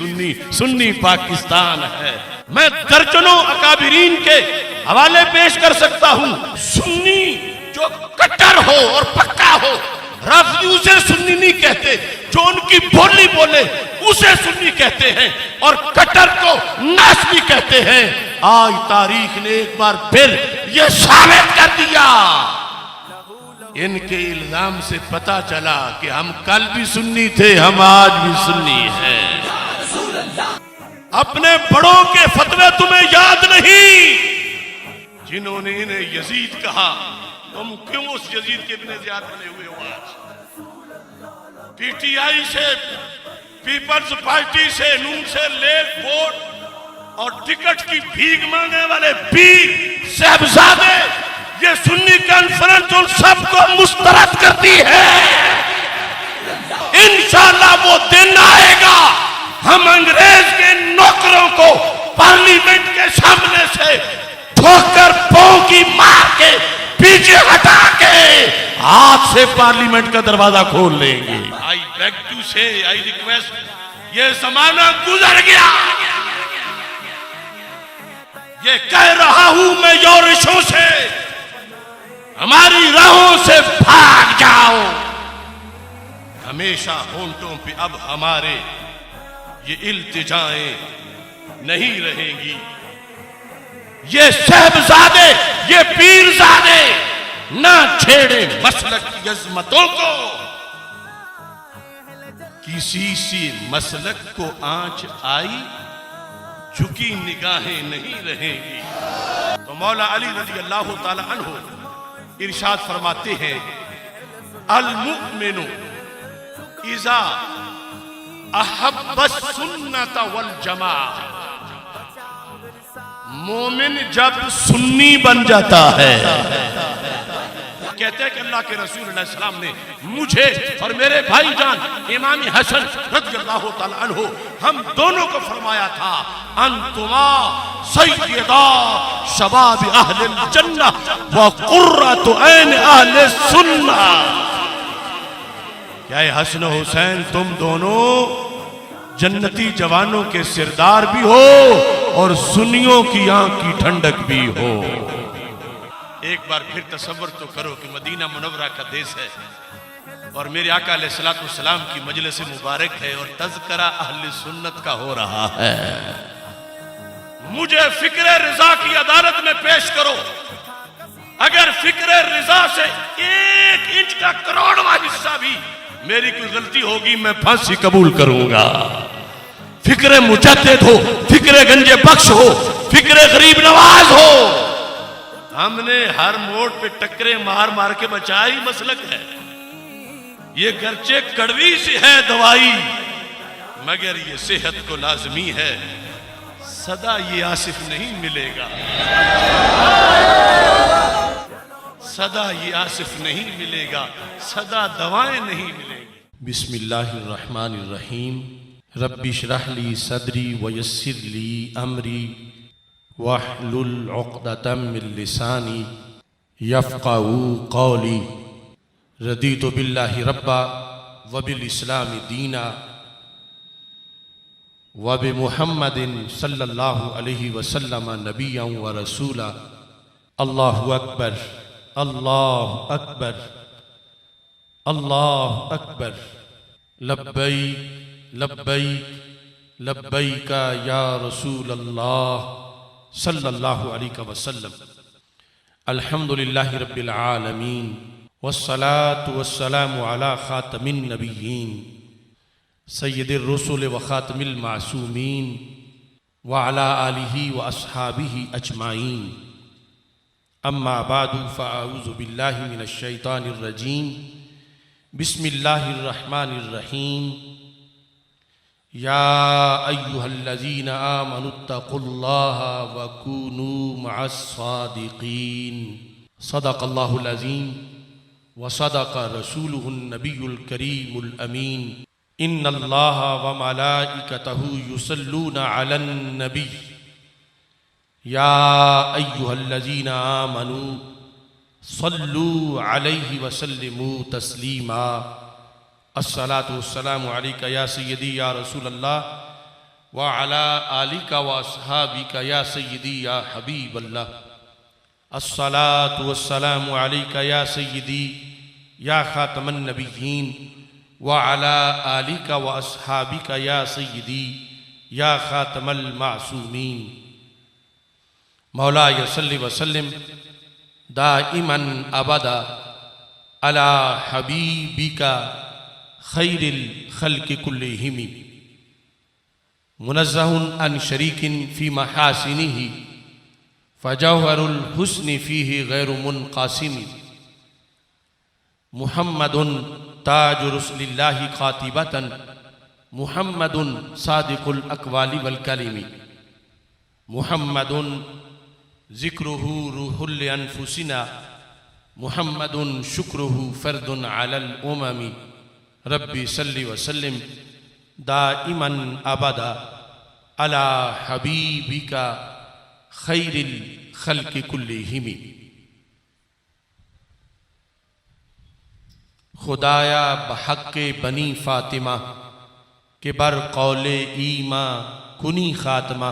सुन्नी, सुन्नी पाकिस्तान है। मैं दर्जनों अकाबिरीन के हवाले पेश कर सकता हूं। सुन्नी जो कट्टर हो और पक्का हो, राफिदी उसे सुन्नी नहीं कहते, जो उनकी बोली बोले उसे सुन्नी कहते हैं, और कट्टर को नासबी कहते हैं। आज तारीख ने एक बार फिर यह साबित कर दिया। इनके इल्जाम से पता चला कि हम कल भी सुन्नी थे, हम आज भी सुन्नी हैं। अपने बड़ों के फतवे तुम्हें याद नहीं, जिन्होंने इन्हें यजीद कहा। तुम क्यों उस यजीद के इब्ने ज़ियाद बने हुए हो? आज पीटीआई से, पीपल्स पार्टी से, नून से लेक वोट और टिकट की भीख मांगने वाले पीर साहबजादे, ये सुन्नी कॉन्फ्रेंस उन सबको मुस्तरद करती है। इंशाअल्लाह वो दिन आएगा, हम अंग्रेज के नौकरों को पार्लियामेंट के सामने से ठोकर पौंकी मार के पीछे हटा के हाथ से पार्लियामेंट का दरवाजा खोल लेंगे। आई बेग टू से, आई रिक्वेस्ट, ये जमाना गुजर गया। ये कह रहा हूं मैं योरिशों से, हमारी राहों से भाग जाओ। हमेशा होंठों पे अब हमारे ये इल्तिजाएं नहीं रहेंगी। ये साहबजादे, ये पीरजादे ना छेड़े मसलक की अजमतों को। किसी सी मसलक को आंच आई, झुकी निगाहें नहीं रहेंगी। तो मौला अली रज़ी अल्लाह ताला अन्हु इरशाद फरमाते हैं, अल मुमिनु इज़ा अहब्बस सुन्नत वल जमाअह, मोमिन जब सुन्नी बन जाता है। कहते हैं कि अल्लाह के रसूल अलैहि सलाम ने मुझे और मेरे भाईजान इमाम हसन रज़ियल्लाहु ताला अन्हु, हम दोनों को फरमाया था, अंतुमा सय्यदा शबाब अहलिल जन्नह व कुर्रतु ऐन अहले सुन्नह। क्या हसन हुसैन, तुम दोनों जन्नती जवानों के सिरदार भी हो और सुन्नियों की आंख की ठंडक भी हो। एक बार फिर तसव्वुर तो करो कि मदीना मुनव्वरा का देश है और मेरे आका अलैहिस्सलातु वस्सलाम की मजलिस मुबारक है और तज़किरा अहले सुन्नत का हो रहा है। मुझे फिक्र रिजा की अदालत में पेश करो। अगर फिक्र रिजा से 1 इंच का करोड़वां हिस्सा भी मेरी कोई गलती होगी, मैं फांसी कबूल करूंगा। फिक्र मुजद्दिद हो, फिक्र गंजे बख्श हो, फिक्र गरीब नवाज हो, हमने हर मोड़ पे टक्करे मार मार के बचाई मसलक है। ये गर्चे कड़वी सी है दवाई, मगर ये सेहत को लाजमी है। सदा ये आसिफ नहीं मिलेगा, सदा ये आसिफ नहीं मिलेगा, सदा दवाएं नहीं मिलेंगी। बिस्मिल्लाहिर्रहमानिर्रहीम। रब्बि श्रह ली सदरी व यस्सिर ली अमरी वहलुल उक़दतम मिन लिसानी यफ़क़हू क़ौली। रदीतु बिल्लाहि रब्बा व बिल इस्लामी दीना व बि मुहम्मदिन सल्लल्लाहु अलैहि वसल्लम नबिय्यन व रसूला। अल्लाहु अकबर, अल्लाहु अकबर, अल्लाहु अकबर। लब्बैक लब्बैक लब्बैक या रसूल अल्लाह सल्लल्लाहु अलैहि वसल्लम। अल्हम्दुलिल्लाहि रब्बिल आलमीन वस्सलातु वस्सलामु अला खातमिन नबिय्यीन सय्यिदिर रुसुल व खातमिल मासूमीन व अला आलिहि व अस्हाबिहि अजमाइन। अम्मा बादु फ़अऊज़ु बिल्लाहि मिनश शैतानिर रजीम। बिस्मिल्लाहिर रहमानिर रहीम। या अय्युहल्लज़ीना आमनुत्तक़ुल्लाहा व कूनू मअस सादिक़ीन। सदक़ल्लाहुल अज़ीम व सदक़ रसूलुहुन नबियुल करीमुल अमीन। इन्नल्लाहा व मलाइकतहु युसल्लूना अलन नबी। या अय्युहल्लज़ीना आमनू सल्लू अलैहि व सल्लिमू तस्लीमा। अस्सलातु वस्सलामु अलैका या सय्यदी या रसूल अल्लाह व अला आलिका व अस्हाबिका या सय्यदी या हबीब अल्लाह। अस्सलातु वस्सलामु अलैका या सय्यदी या खातमन नबिय्यीन व अला आलिका व अस्हाबिका या सय्यदी या खातमल मासूमीन। मौला सल्लि व सल्लिम दाइमन अबदा अला हबीबिका खैरिल खल्क़ि कुल्लिहिम मुनज़्ज़हुन अन शरीकिन फ़ी महासिनिही फ़जौहरुल हुस्नि फ़ीही गैरु मुनक़ासिम। मुहम्मदुन ताजु रसूलिल्लाहि ख़ातिबतन मुहम्मदुन सादिकुल अक़वालि वल कलिमी। मुहम्मदुन ज़िक्रुहु रूहुल अनफुसिना मुहम्मदुन शुक्रुहु फ़र्दुन अलल उममी। रब्बी सल्लि व सल्लिम दाइमन अबदा अला हबीबिका खैरिल खल्क़ि कुल्लिहिम। खुदाया बहक़्क़े बनी फ़ातिमा के बर कौले ईमा कुनी ख़ात्मा।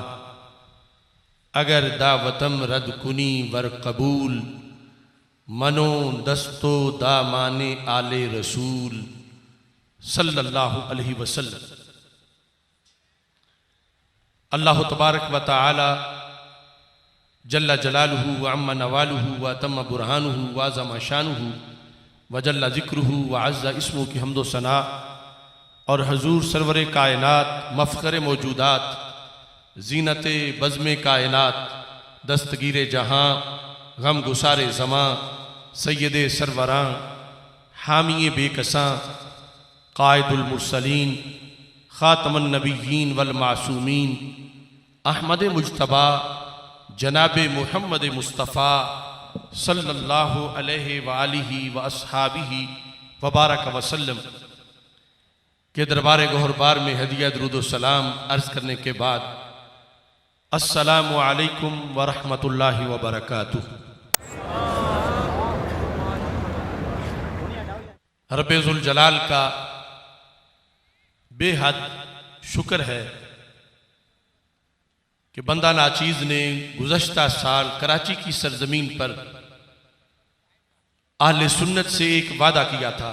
अगर दावतम रद कुनी वर कबूल मनो दस्तो दामाने आले रसूल सल्लल्लाहु अलैहि वसल्लम। अल्लाह तबारक व तआला जल्ला जलालुहु व अम्मा नवालुहु व तम्मा बुरहानुहु व अज़्ज़मा शानुहु व जल्ला ज़िक्रुहु व अज़्ज़ा इस्मुहु की हम्दो सना और हजूर सरवर कायनात मफ़ख़र मौजूदात ज़ीनत बज़्म कायनात दस्तगीर जहाँ गम गुसारे ज़मां सैयद सरवरां हामी बेकसां क़ाइदुल मुरसलीन ख़ातमुन नबिय्यीन वल मासूमीन अहमद मुज्तबा जनाब मुहम्मद मुस्तफ़ा सल्लल्लाहु अलैहि व आलिहि व अस्हाबिहि व बारक वसल्लम के दरबार गौहरबार में हदिया दुरूद व सलाम अर्ज़ करने के बाद अस्सलामु अलैकुम व रहमतुल्लाहि व बरकातुहू। रब्बे ज़ुल जलाल का बेहद शुक्र है कि बंदा नाचीज़ ने गुज़श्ता साल कराची की सरजमीन पर आले सुन्नत से एक वादा किया था।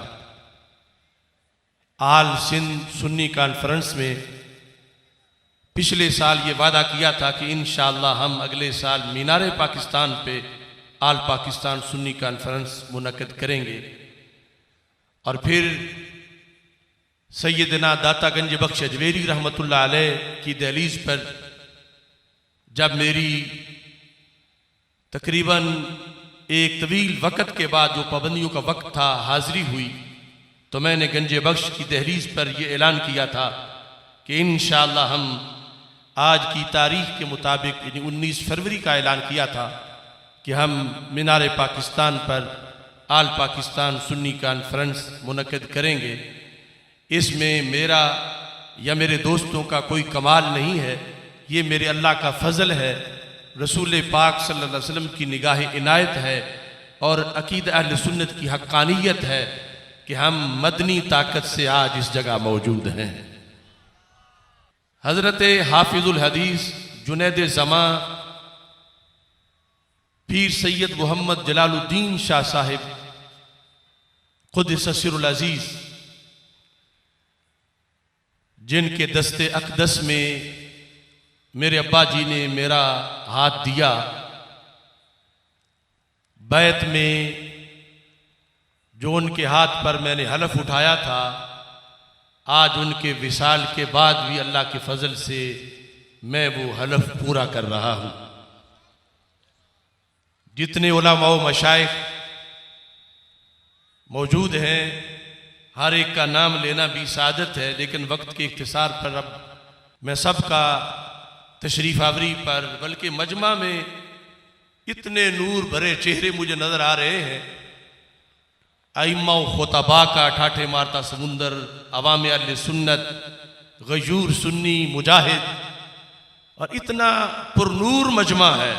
आल सिंध सुन्नी कॉन्फ्रेंस में पिछले साल ये वादा किया था कि इंशाअल्लाह हम अगले साल मीनार पाकिस्तान पे आल पाकिस्तान सुन्नी कॉन्फ्रेंस मुनक़्क़िद करेंगे। और फिर सैयदना दाता गंज बख्श अजमेरी रहमतुल्लाह अलैह की दहलीज पर जब मेरी तकरीबन एक तवील वक़्त के बाद जो पाबंदियों का वक्त था हाज़िरी हुई तो मैंने गंज बख्श की दहलीज पर यह ऐलान किया था कि इंशाअल्लाह हम आज की तारीख के मुताबिक यानी 19 फरवरी का ऐलान किया था कि हम मीनार पाकिस्तान पर आल पाकिस्तान सुन्नी कॉन्फ्रेंस मुनक़्क़िद करेंगे। इसमें मेरा या मेरे दोस्तों का कोई कमाल नहीं है, ये मेरे अल्लाह का फ़ज़ल है, रसूल पाक सल्लल्लाहु अलैहि वसल्लम की निगाह इनायत है और अक़ीदा अहले सुन्नत की हक़ानियत है कि हम मदनी ताकत से आज इस जगह मौजूद हैं। हज़रत हाफिज़ुल हदीस जुनैद ज़मा पीर सैयद मोहम्मद जलालुद्दीन शाह साहिब क़ुद्दस सिर्रुल अज़ीज़ जिनके दस्ते अक़दस में मेरे अब्बा जी ने मेरा हाथ दिया, बैत में जो उनके हाथ पर मैंने हलफ उठाया था, आज उनके विसाल के बाद भी अल्लाह के फजल से मैं वो हलफ पूरा कर रहा हूँ। जितने उलमा व मशाइख मौजूद हैं हर एक का नाम लेना भी सादत है, लेकिन वक्त के इख्तिसार पर अब मैं सबका तशरीफ़ आवरी पर बल्कि मजमा में इतने नूर भरे चेहरे मुझे नज़र आ रहे हैं। आइम्मा व खुतबा का ठाठे मारता समुंदर, अवाम अहले सुन्नत, गयूर सुन्नी मुजाहिद, और इतना पुरनूर मजमा है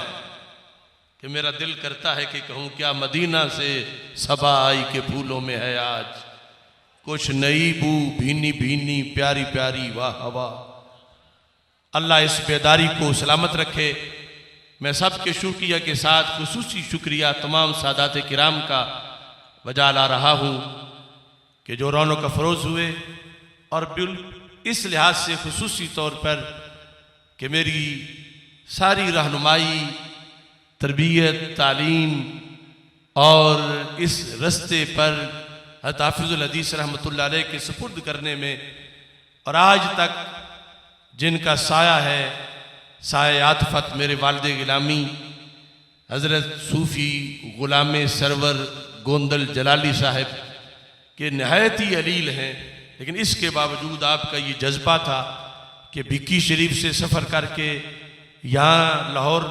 कि मेरा दिल करता है कि कहूँ क्या मदीना से सबा आई के फूलों में है आज कुछ नई बू, भीनी भीनी प्यारी प्यारी वाह हवा। अल्लाह इस बेदारी को सलामत रखे। मैं सबके शुक्रिया के साथ खुसूसी शुक्रिया तमाम सादात किराम का बजा ला रहा हूँ कि जो रौनक अफरोज़ हुए, और बिल इस लिहाज से खुसूसी तौर पर कि मेरी सारी रहनुमाई, तरबियत, तालीम और इस रस्ते पर हज़रत हाफ़िज़ुल हदीस रहमतुल्लाह अलैह के सुपुर्द करने में, और आज तक जिनका साया है साया आतफत मेरे वालिद गिलामी हज़रत सूफ़ी ग़ुलाम सरवर गोंदल जलाली साहब के नहायत ही अलील हैं, लेकिन इसके बावजूद आपका ये जज्बा था कि बिक्की शरीफ से सफ़र करके यहाँ लाहौर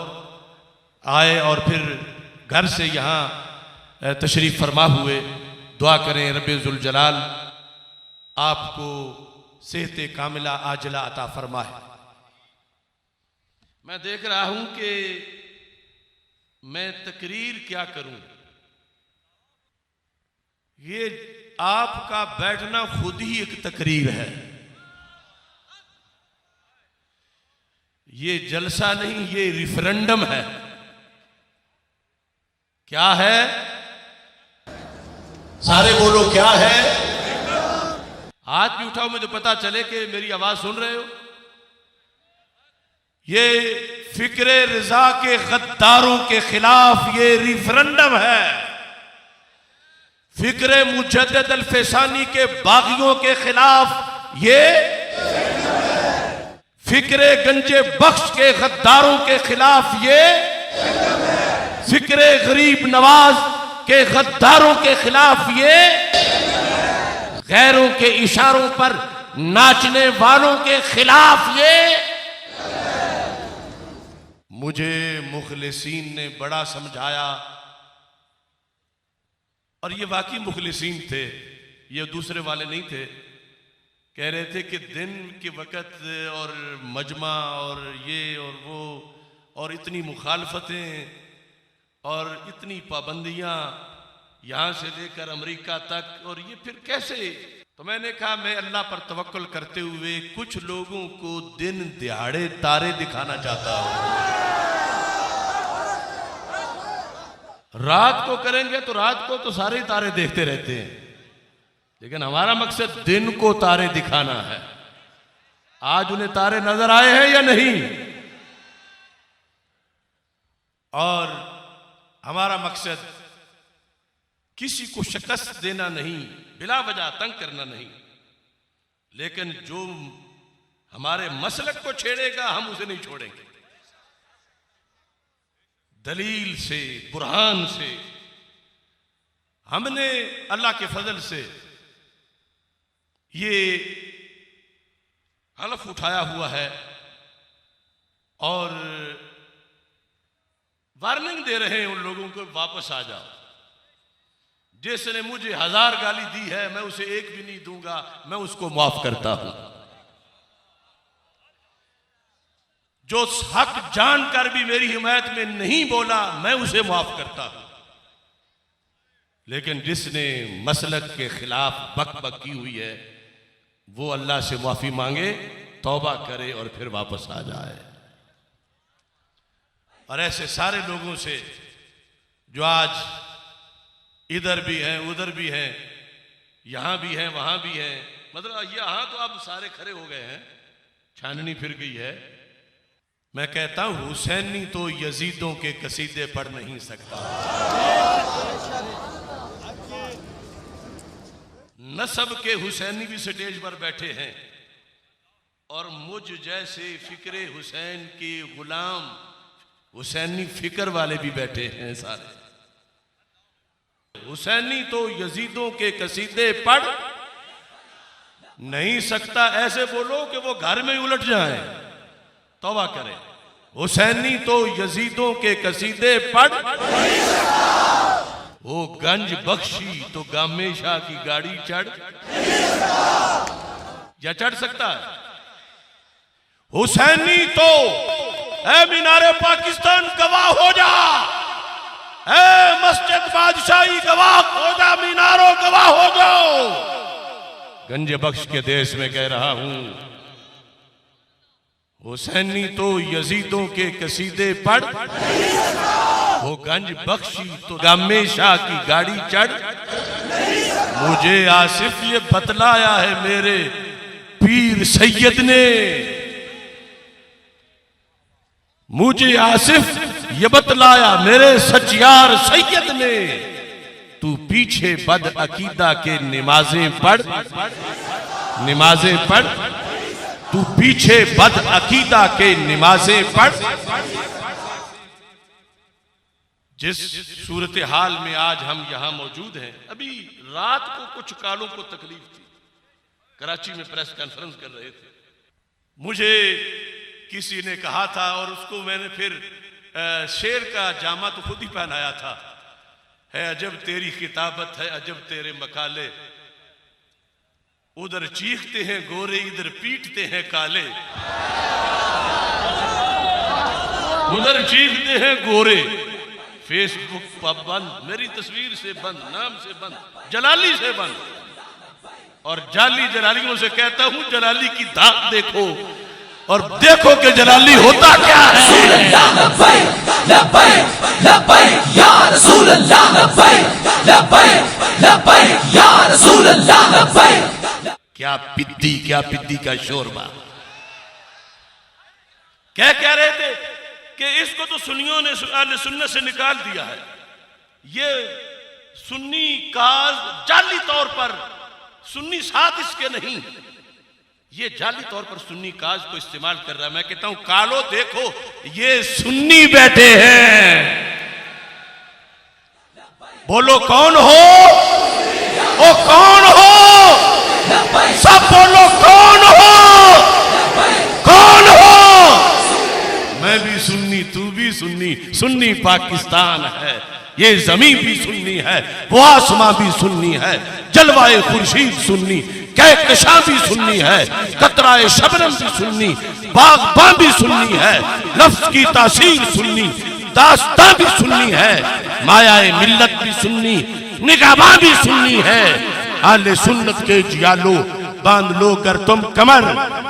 आए और फिर घर से यहाँ तशरीफ़ फरमा हुए। दुआ करें रब्बे ज़ुल जलाल आपको सेहत कामिला आजला अता फरमाए। मैं देख रहा हूं कि मैं तकरीर क्या करूं, ये आपका बैठना खुद ही एक तकरीर है। ये जलसा नहीं, ये रिफरेंडम है। क्या है? सारे बोलो क्या है? हाथ भी उठाओ मुझे पता चले कि मेरी आवाज सुन रहे हो। ये फिक्र रिजा के गद्दारों के खिलाफ ये रिफरेंडम है। फिक्र मुजद्दिद अल-फैसानी के बागियों के खिलाफ ये, फिक्र गंजे बख्श के गद्दारों के खिलाफ ये, फिक्र गरीब नवाज के गद्दारों के खिलाफ ये, गैरों के इशारों पर नाचने वालों के खिलाफ ये। मुझे मुखलिसीन ने बड़ा समझाया, और ये वाकई मुखलिसीन थे, ये दूसरे वाले नहीं थे। कह रहे थे कि दिन के वक़्त और मजमा और ये और वो और इतनी मुखालफतें और इतनी पाबंदियां यहाँ से लेकर अमेरिका तक, और ये फिर कैसे? तो मैंने कहा मैं अल्लाह पर तवक्कुल करते हुए कुछ लोगों को दिन दिहाड़े तारे दिखाना चाहता हूँ। रात को करेंगे तो रात को तो सारे तारे देखते रहते हैं, लेकिन हमारा मकसद दिन को तारे दिखाना है। आज उन्हें तारे नजर आए हैं या नहीं? और हमारा मकसद किसी को शिकस्त देना नहीं, बिला वजह तंग करना नहीं, लेकिन जो हमारे मसलक को छेड़ेगा हम उसे नहीं छोड़ेंगे। दलील से, बुरहान से हमने अल्लाह के फजल से ये हलफ उठाया हुआ है और वार्निंग दे रहे हैं उन लोगों को, वापस आ जाओ। जिसने मुझे 1000 गाली दी है मैं उसे एक भी नहीं दूंगा, मैं उसको माफ करता हूं। जो हक जानकर भी मेरी हिमायत में नहीं बोला मैं उसे माफ करता हूं, लेकिन जिसने मसलक के खिलाफ बक की हुई है वो अल्लाह से माफी मांगे, तौबा करे और फिर वापस आ जाए। और ऐसे सारे लोगों से जो आज इधर भी हैं, उधर भी हैं, यहां भी हैं, वहां भी हैं, मतलब यहां तो अब सारे खड़े हो गए हैं, छाननी फिर गई है। मैं कहता हूं हुसैनी तो यजीदों के कसीदे पढ़ नहीं सकता। नसब के हुसैनी भी स्टेज पर बैठे हैं और मुझ जैसे फिक्रे हुसैन के गुलाम हुसैनी फिक्र वाले भी बैठे हैं सारे। हुसैनी तो यजीदों के कसीदे पढ़ नहीं सकता। ऐसे बोलो कि वो घर में उलट जाए, तौबा करें। हुसैनी तो यजीदों के कसीदे पढ़ नहीं सकता। वो गंज बख्शी तो गामे शाह की गाड़ी चढ़ नहीं सकता। या चढ़ सकता है? हुसैनी तो ऐ मीनारे पाकिस्तान गवाह हो जा, ऐ मस्जिद बादशाही गवाह हो जा, मीनारों गवाह हो जाओ। गंज बख्श के देश में कह रहा हूं, हुसैनी तो यजीदों के कसीदे पढ़, वो गंज बख्शी तो गामे शाह की गाड़ी चढ़। मुझे आसिफ ये बतलाया है मेरे पीर सैयद ने, मुझे आसिफ ये बतलाया मेरे सचियार सैयद ने, तू पीछे बद अकीदा के नमाजें पढ़, नमाजें पढ़, तू पीछे बद अकीदा के नमाजें पढ़। जिस सूरत हाल में आज हम यहां मौजूद हैं, अभी रात को कुछ कालों को तकलीफ थी, कराची में प्रेस कॉन्फ्रेंस कर रहे थे, मुझे किसी ने कहा था और उसको मैंने फिर शेर का जामा तो खुद ही पहनाया था, है अजब तेरी किताबत है अजब तेरे मकाले, उधर चीखते हैं गोरे इधर पीटते हैं काले, उधर चीखते हैं गोरे, फेसबुक पर बंद, मेरी तस्वीर से बंद, नाम से बंद, जलाली से बंद, और जाली जलालियों से कहता हूं जलाली की दाग देखो और देखो कि जलाली होता क्या है। क्या पिद्दी का शोरबा। क्या कह रहे थे कि इसको तो सुन्नियों ने अहले सुन्नत से निकाल दिया है, ये सुन्नी काज जाली तौर पर, सुन्नी साथ इसके नहीं, ये जाली तौर पर सुन्नी काज को इस्तेमाल कर रहा है। मैं कहता हूं कालो देखो ये सुन्नी बैठे हैं, बोलो कौन हो, ओ कौन हो, सब बोलो कौन हो, कौन हो। मैं भी सुन्नी तू भी सुन्नी, सुन्नी पाकिस्तान है, ये जमीन भी सुन्नी है, वो आसमां भी सुन्नी है, जलवाए खुर्शीद सुन्नी, कहकशां भी सुन्नी है, कतराए शबनम भी सुन्नी, बागबां भी सुन्नी है, लफ्ज की तासीर सुन्नी, दास्तां भी सुन्नी है, मायाए मिल्लत भी सुन्नी, निगाहबां भी सुन्नी है। आले सुन्नत के जियालो बांध लो कर तुम कमर,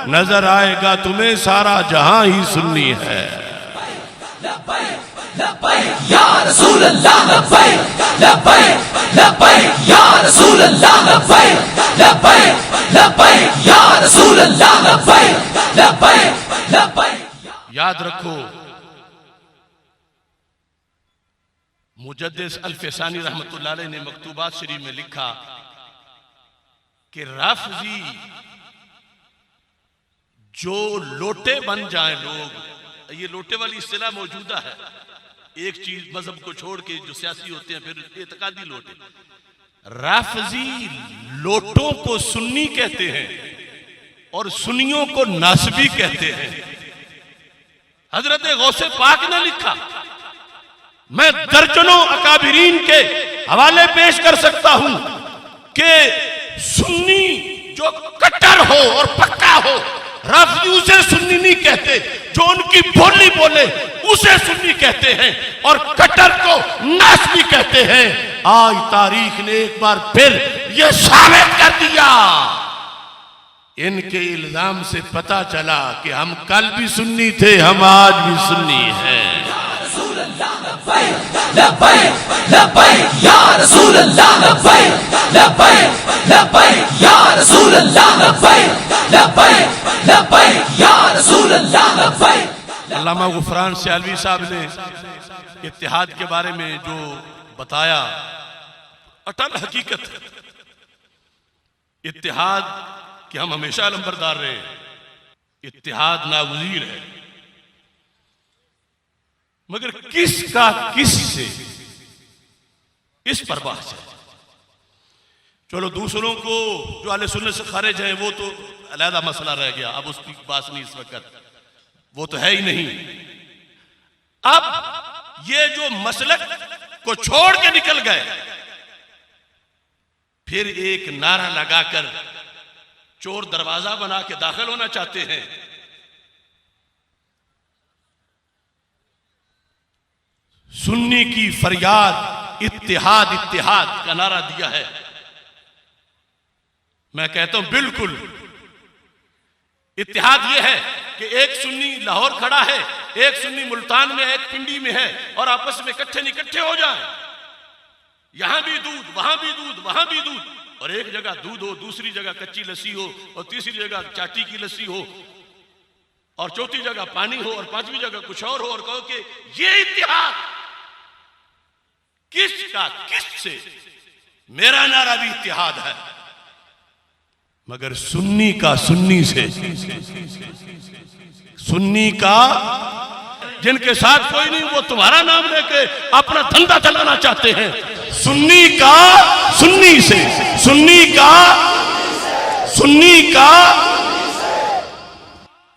नजर आएगा तुम्हें सारा जहां ही सुन्नी है। या रसूल अल्लाह लब्बैक लब्बैक लब्बैक या रसूल अल्लाह लब्बैक लब्बैक लब्बैक या रसूल अल्लाह लब्बैक लब्बैक लब्बैक। याद रखो मुजद्दिद अल-फसानी रहमतुल्लाह अलैह ने मकतूबात शरीफ में लिखा कि राफजी जो लोटे बन जाए लोग, ये लोटे वाली इस्तिलाह मौजूदा है, एक चीज मजहब को छोड़ के जो सियासी होते हैं फिर एतकादी लोटे, राफजी लोटों को सुन्नी कहते हैं और सुन्नियों को नासबी कहते हैं। हजरत गौसे पाक ने लिखा, मैं दर्जनों अकाबिरीन के हवाले पेश कर सकता हूं कि सुन्नी जो कट्टर हो और पक्का हो, राफजी उसे सुन्नी नहीं कहते, जो उनकी बोली बोले उसे सुन्नी कहते हैं और कट्टर को नासबी कहते हैं। आज तारीख ने एक बार फिर यह साबित कर दिया, इनके इल्जाम से पता चला कि हम कल भी सुन्नी थे, हम आज भी सुन्नी हैं। लब्बैक लब्बैक या रसूल अल्लाह लब्बैक लब्बैक लब्बैक या रसूल अल्लाह लब्बैक लब्बैक लब्बैक या रसूल अल्लाह लब्बैक। अल्लामा गुफरान सियालवी साहब ने इत्तिहाद के बारे में जो बताया अटल हकीकत है, इत्तिहाद कि हम हमेशा नंबरदार रहे, इत्तिहाद नागुज़ीर है, मगर किसका किस से इस पर बहस है। चलो दूसरों को जो अहले सुन्नत से खारिज है वो तो अलहदा मसला रह गया, अब उसकी बात नहीं इस वक्त, वो तो है ही नहीं। अब ये जो मसलक को छोड़ के निकल गए, फिर एक नारा लगाकर चोर दरवाजा बना के दाखिल होना चाहते हैं। सुन्नी की फरियाद इत्तिहाद इत्तिहाद का नारा दिया है। मैं कहता हूं बिल्कुल इत्तिहाद यह है कि एक सुन्नी लाहौर खड़ा है, एक सुन्नी मुल्तान में, एक पिंडी में है और आपस में इकट्ठे हो जाएं, यहां भी दूध, वहां भी दूध, वहां भी दूध, और एक जगह दूध हो, दूसरी जगह कच्ची लस्सी हो, और तीसरी जगह चाटी की लस्सी हो, और चौथी जगह पानी हो, और पांचवी जगह कुछ और हो, और कहो कि ये इत्तेहाद किसका किससे? मेरा नारा भी इत्तेहाद है, मगर सुन्नी का सुन्नी से, सुन्नी का जिनके साथ कोई नहीं, वो तुम्हारा नाम लेके अपना धंधा चलाना चाहते हैं। सुन्नी का सुन्नी से, सुन्नी का सुन्नी का।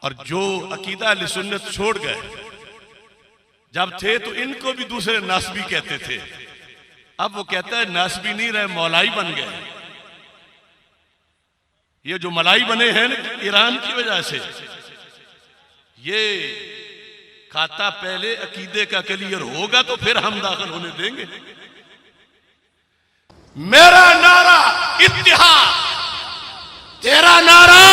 और जो अकीदा अहले सुन्नत छोड़ गए जब थे तो इनको भी दूसरे नासबी कहते थे, अब वो कहता है नासबी नहीं रहे, मौलाई बन गए। ये जो मलाई बने हैं ईरान की वजह से, ये खाता पहले अकीदे का क्लियर होगा तो फिर हम दाखिल होने देंगे। मेरा नारा इत्तेहाद, तेरा नारा,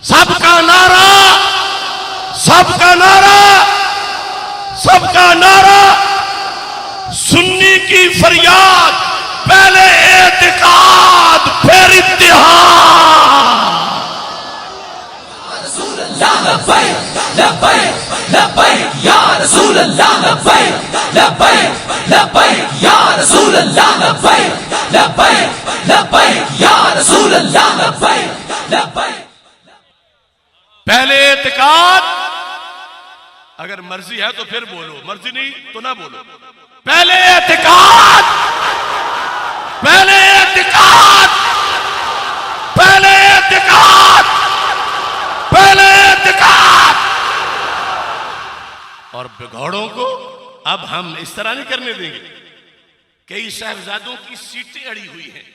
सबका नारा, सबका नारा, सबका नारा। सुन्नी की फरियाद, पहले एतिकाद फिर इत्तेहाद। लब्बैक लब्बैक लब्बैक या रसूल अल्लाह, लब्बैक लब्बैक लब्बैक या रसूल अल्लाह, लब्बैक लब्बैक लब्बैक या रसूल अल्लाह, लब्बैक लब्बैक। पहले एतिकाद, अगर मर्जी है तो फिर बोलो, मर्जी नहीं तो ना बोलो। पहले एतिकाद, पहले एतिकाद, पहले एतिकाद, पहले एतिकाद। और बिगौड़ों को अब हम इस तरह नहीं करने देंगे। कई साहबजादों की सीटें अड़ी हुई हैं,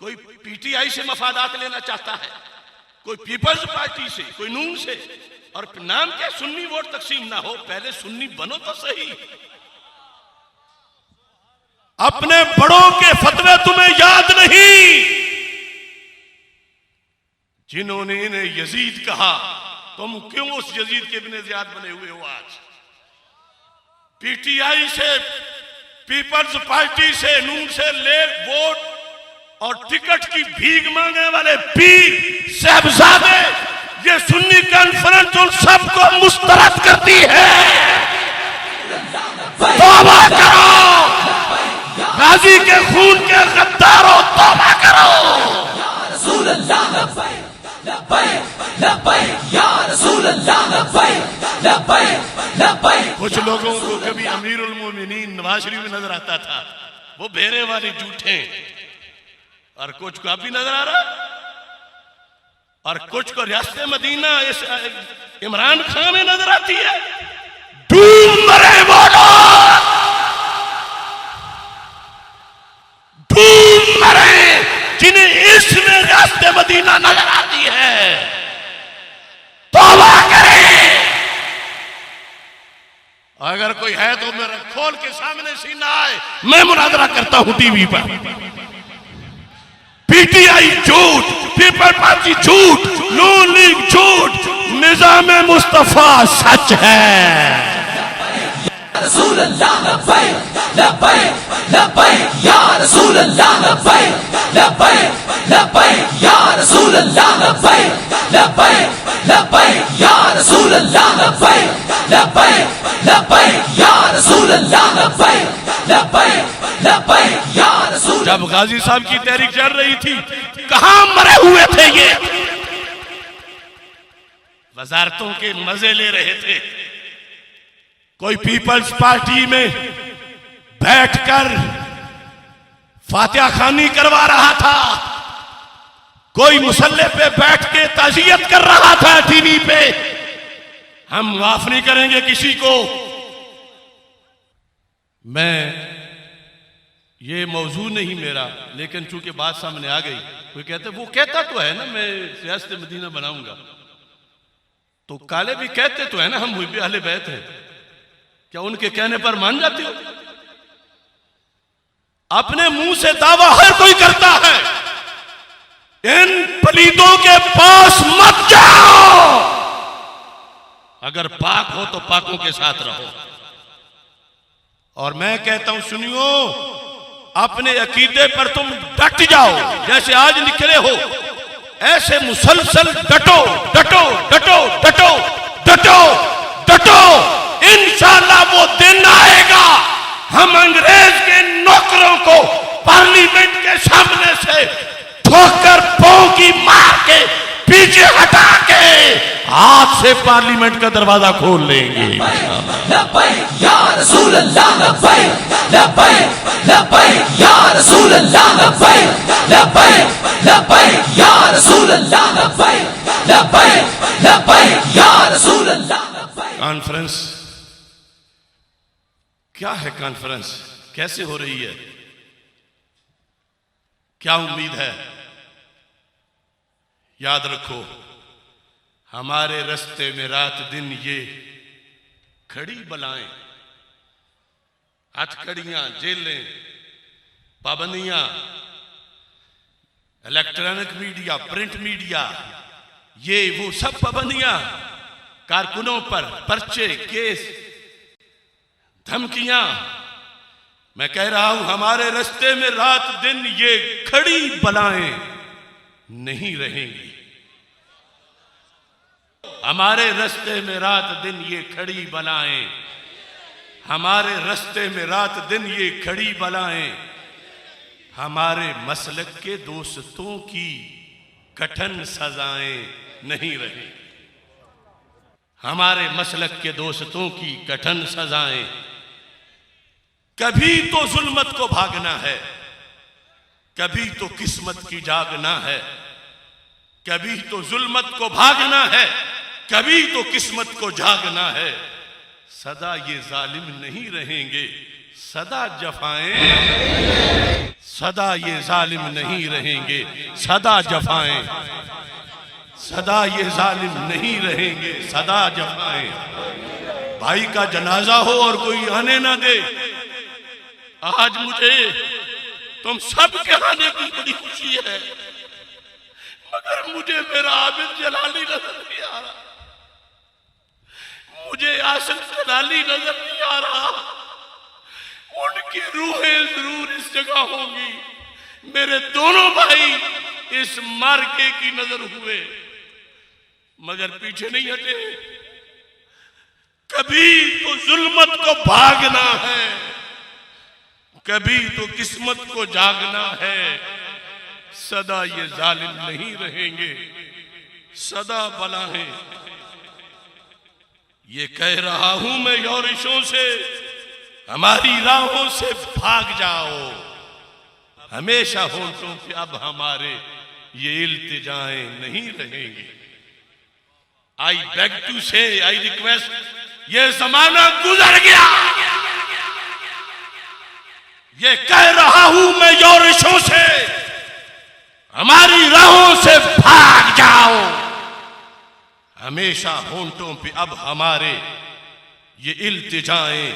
कोई पीटीआई से मफादात लेना चाहता है, कोई पीपल्स पार्टी से, कोई नून से, और नाम क्या सुन्नी वोट तकसीम ना हो। पहले सुन्नी बनो तो सही। अपने बड़ों के फतवे तुम्हें याद नहीं, जिन्होंने इन्हें यजीद कहा, तुम क्यों उस यजीद के इब्ने ज़ियाद बने हुए हो? आज पीटीआई से, पीपल्स पार्टी से, नून से ले वोट और टिकट की भीख मांगने वाले पीर साहबजादे, ये सुन्नी कॉन्फ्रेंस उन सबको मुस्तरद करती है। तौबा करो, गाजी के खून के गद्दारों, तौबा करो। रसूल अल्लाह, लब्बैक लब्बैक या रसूल अल्लाह, लब्बैक लब्बैक लब्बैक। कुछ लोगों को कभी अमीरुल मोमिनीन नवाज शरीफ में नजर आता था, वो बेरे वाले झूठे, और कुछ को अभी नजर आ रहा, और कुछ को रियासत मदीना इस इमरान खान में नजर आती है। डूब मरे वो लोग, डूब मरे जिन्हें इसमें रियासत मदीना नजर आती है। तौबा करें। अगर कोई है तो मेरा खोल के सामने सीना आए, मैं मुनाजरा करता हूं टीवी पर। पीटीआई झूठ, पीपल पार्टी झूठ, नून लीग झूठ, निजाम मुस्तफा सच है। रसूल अल्लाह, लब्बैक लब्बैक लब्बैक या रसूल अल्लाह, लब्बैक लब्बैक लब्बैक या रसूल अल्लाह, लब्बैक लब्बैक लब्बैक या रसूल अल्लाह, लब्बैक लब्बैक लब्बैक या रसूल अल्लाह, लब्बैक लब्बैक लब्बैक या रसूल। जब गाजी साहब की तहरीक चल रही थी, कहां मरे हुए थे ये? वजारतों के मजे ले रहे थे। कोई पीपल्स पार्टी में बैठकर फातिहा खानी करवा रहा था, कोई मुसल्ले पे बैठ के ताजियत कर रहा था टीवी पे। हम माफ नहीं करेंगे किसी को। मैं ये मौजू नहीं मेरा, लेकिन चूंकि बात सामने आ गई, कोई कहते वो कहता तो है ना मैं सियासत मदीना बनाऊंगा, तो काले भी कहते तो है ना हम मुहिब्बे अहले बैत हैं, क्या उनके कहने पर मान जाते हो? अपने मुंह से दावा हर कोई करता है, इन पलीदों के पास मत जाओ। अगर पाक हो तो पाकों के साथ रहो। और मैं कहता हूं सुनियो, अपने अकीदे पर तुम डट जाओ। जैसे आज निकले हो ऐसे मुसलसल डटो डटो डटो डटो डटो डटो। इंशाअल्लाह वो दिन आएगा हम अंग्रेज के नौकरों को पार्लियामेंट के सामने से ठोकर पौंकी मार के पीछे हटा के हाथ से पार्लियामेंट का दरवाजा खोल लेंगे। लब्बैक या रसूल अल्लाह, लब्बैक लब्बैक लब्बैक या रसूल अल्लाह, लब्बैक लब्बैक लब्बैक या रसूल अल्लाह, लब्बैक लब्बैक लब्बैक या रसूल अल्लाह, लब्बैक। कॉन्फ्रेंस क्या है? कॉन्फ्रेंस कैसे हो रही है? क्या उम्मीद है? याद रखो, हमारे रास्ते में रात दिन ये खड़ी बलाएं, हथकड़ियां, जेलें, पाबंदियां, इलेक्ट्रॉनिक मीडिया, प्रिंट मीडिया, ये वो सब पाबंदियां, कारकुनों पर पर्चे, केस, धमकियां। मैं कह रहा हूं हमारे रास्ते में रात दिन ये खड़ी बलाएं नहीं रहेंगी। हमारे रास्ते में रात दिन ये खड़ी बलाएं, हमारे रास्ते में रात दिन ये खड़ी बलाएं हमारे मसलक के दोस्तों की कठिन सजाएं नहीं रहेंगी। हमारे मसलक के दोस्तों की कठिन सजाएं। कभी तो जुल्मत को भागना है, कभी तो किस्मत की जागना है। कभी तो जुल्मत को भागना है, कभी तो किस्मत को जागना है। सदा ये जालिम नहीं रहेंगे, सदा जफाएं, सदा ये जालिम नहीं रहेंगे, सदा जफाएं, सदा ये जालिम नहीं रहेंगे, सदा जफाएं। भाई का जनाजा हो और कोई आने ना दे। आज मुझे तुम सब के आने की बड़ी खुशी है, मगर मुझे मेरा आबिद जलाली नजर नहीं आ रहा, मुझे आसिफ जलाली नजर नहीं आ रहा। उनकी रूहें जरूर इस जगह होंगी। मेरे दोनों भाई इस मार्के की नजर हुए मगर पीछे नहीं हटे। कभी तो जुल्मत को भागना है, कभी तो किस्मत को जागना है। सदा ये जालिम नहीं रहेंगे, सदा बलाएं। ये कह रहा हूं मैं यौरिशों से, हमारी राहों से भाग जाओ। हमेशा होंठों पे अब हमारे ये इल्तिजाएं नहीं रहेंगी। आई बेग टू से, आई रिक्वेस्ट, ये जमाना गुजर गया। ये कह रहा हूं मैं यौरिशों से, हमारी राहों से भाग जाओ। हमेशा होंठों पे अब हमारे ये इल्तिजाएं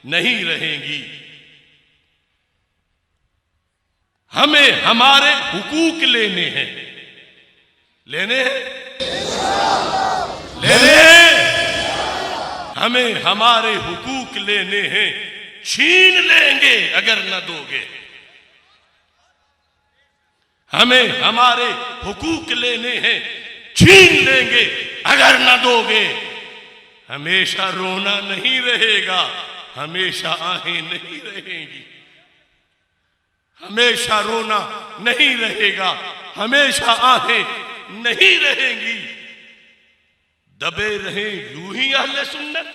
नहीं रहेंगी। हमें हमारे हुकूक लेने हैं, लेने हैं, लेने हैं। हमें हमारे हुकूक लेने हैं, छीन लेंगे अगर न दोगे। हमें हमारे हुकूक लेने हैं, छीन लेंगे अगर न दोगे। हमेशा रोना नहीं रहेगा, हमेशा आहें नहीं रहेंगी। हमेशा रोना नहीं रहेगा, हमेशा आहें नहीं रहेंगी। दबे रहे यूं ही अहले सुन्नत।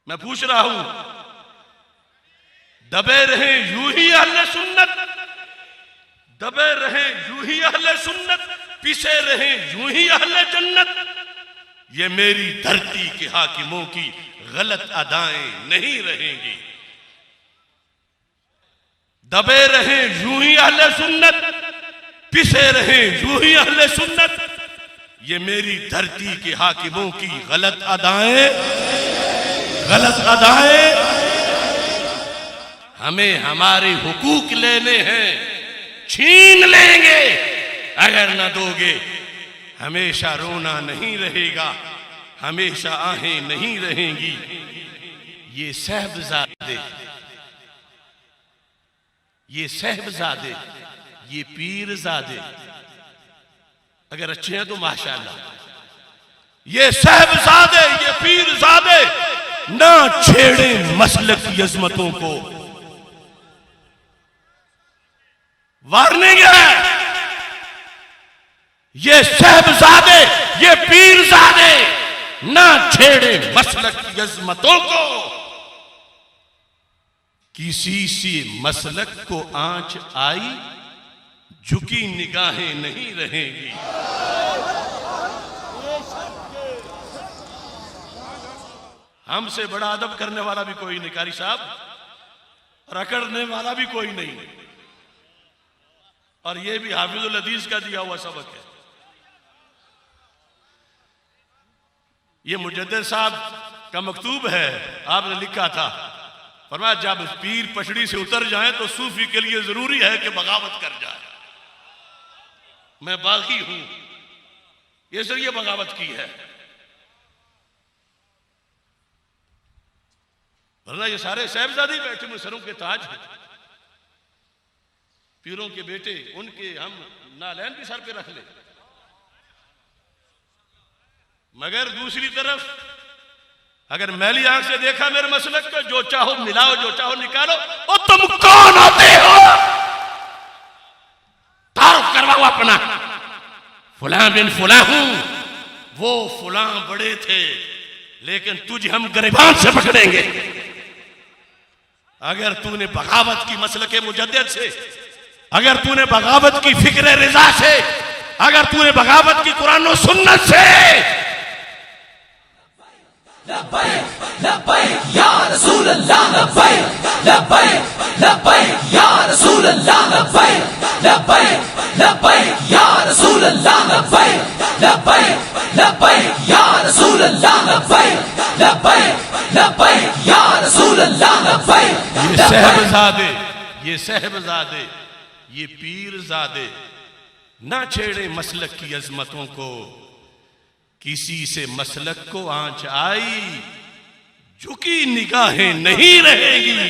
मैं पूछ रहा हूं, दबे रहे यूं ही अहले सुन्नत, दबे रहे यूं ही अहले सुन्नत, पिसे रहे यूं ही अहले जन्नत। ये मेरी धरती के हाकिमों की गलत अदाएं नहीं रहेंगी। दबे रहे यूं ही अहले सुन्नत, पिसे रहे यूं ही अहले सुन्नत। ये मेरी धरती के हाकिमों की गलत अदाएं, गलत अदाएं। हमें हमारे हुकूक लेने हैं, छीन लेंगे अगर न दोगे। हमेशा रोना नहीं रहेगा, हमेशा आहें नहीं रहेंगी। ये साहबजादे, ये साहबजादे, ये पीरजादे अगर अच्छे हैं तो माशाअल्लाह। ये साहबजादे, ये पीरजादे ना छेड़े मसलक की अजमतों को। वार्निंग है, ये साहबजादे, ये पीरजादे ना छेड़े मसलक की अजमतों को। किसी से मसलक को आंच आई, झुकी निगाहें नहीं रहेंगी। हमसे बड़ा अदब करने वाला भी कोई नहीं कारी साहब, रगड़ने वाला भी कोई नहीं। और यह भी हाफिजुल हदीस का दिया हुआ सबक है। ये मुजद्दिद साहब का मकतूब है, आपने लिखा था, फरमाया जब पीर पछड़ी से उतर जाए तो सूफी के लिए जरूरी है कि बगावत कर जाए। मैं बागी हूं, ये जरिए बगावत की है, वरना ये सारे साहबजादे बैठे हुए सरों के ताज हैं, पीरों के बेटे, उनके हम नालैन भी सर पे रख ले। मगर दूसरी तरफ अगर मैली आंख से देखा मेरे मसलक को, जो चाहो मिलाओ, जो चाहो निकालो, ओ तुम कौन होते हो? तारुफ करवाओ अपना, फुलां बिन फुलां हूं, वो फुलां बड़े थे, लेकिन तुझे हम गिरबान से पकड़ेंगे अगर तूने बगावत की मसलक मुजद्दिद से, अगर तूने बगावत की फिक्र रिजा से, अगर तूने बगावत की कुरान और सुन्नत से। लब्बैक लब्बैक या रसूल अल्लाह, लब्बैक लब्बैक लब्बैक या रसूल अल्लाह, लब्बैक लब्बैक लब्बैक या रसूल अल्लाह, लब्बैक लब्बैक लब्बैक या रसूल अल्लाह, लब्बैक लब्बैक लब्बैक या रसूल अल्लाह, लब्बैक। ये साहबजादे, ये साहबजादे, ये पीरजादे ना छेड़े मसलक की अजमतों को। किसी से मसलक को आंच आई, झुकी निगाहें नहीं रहेगी।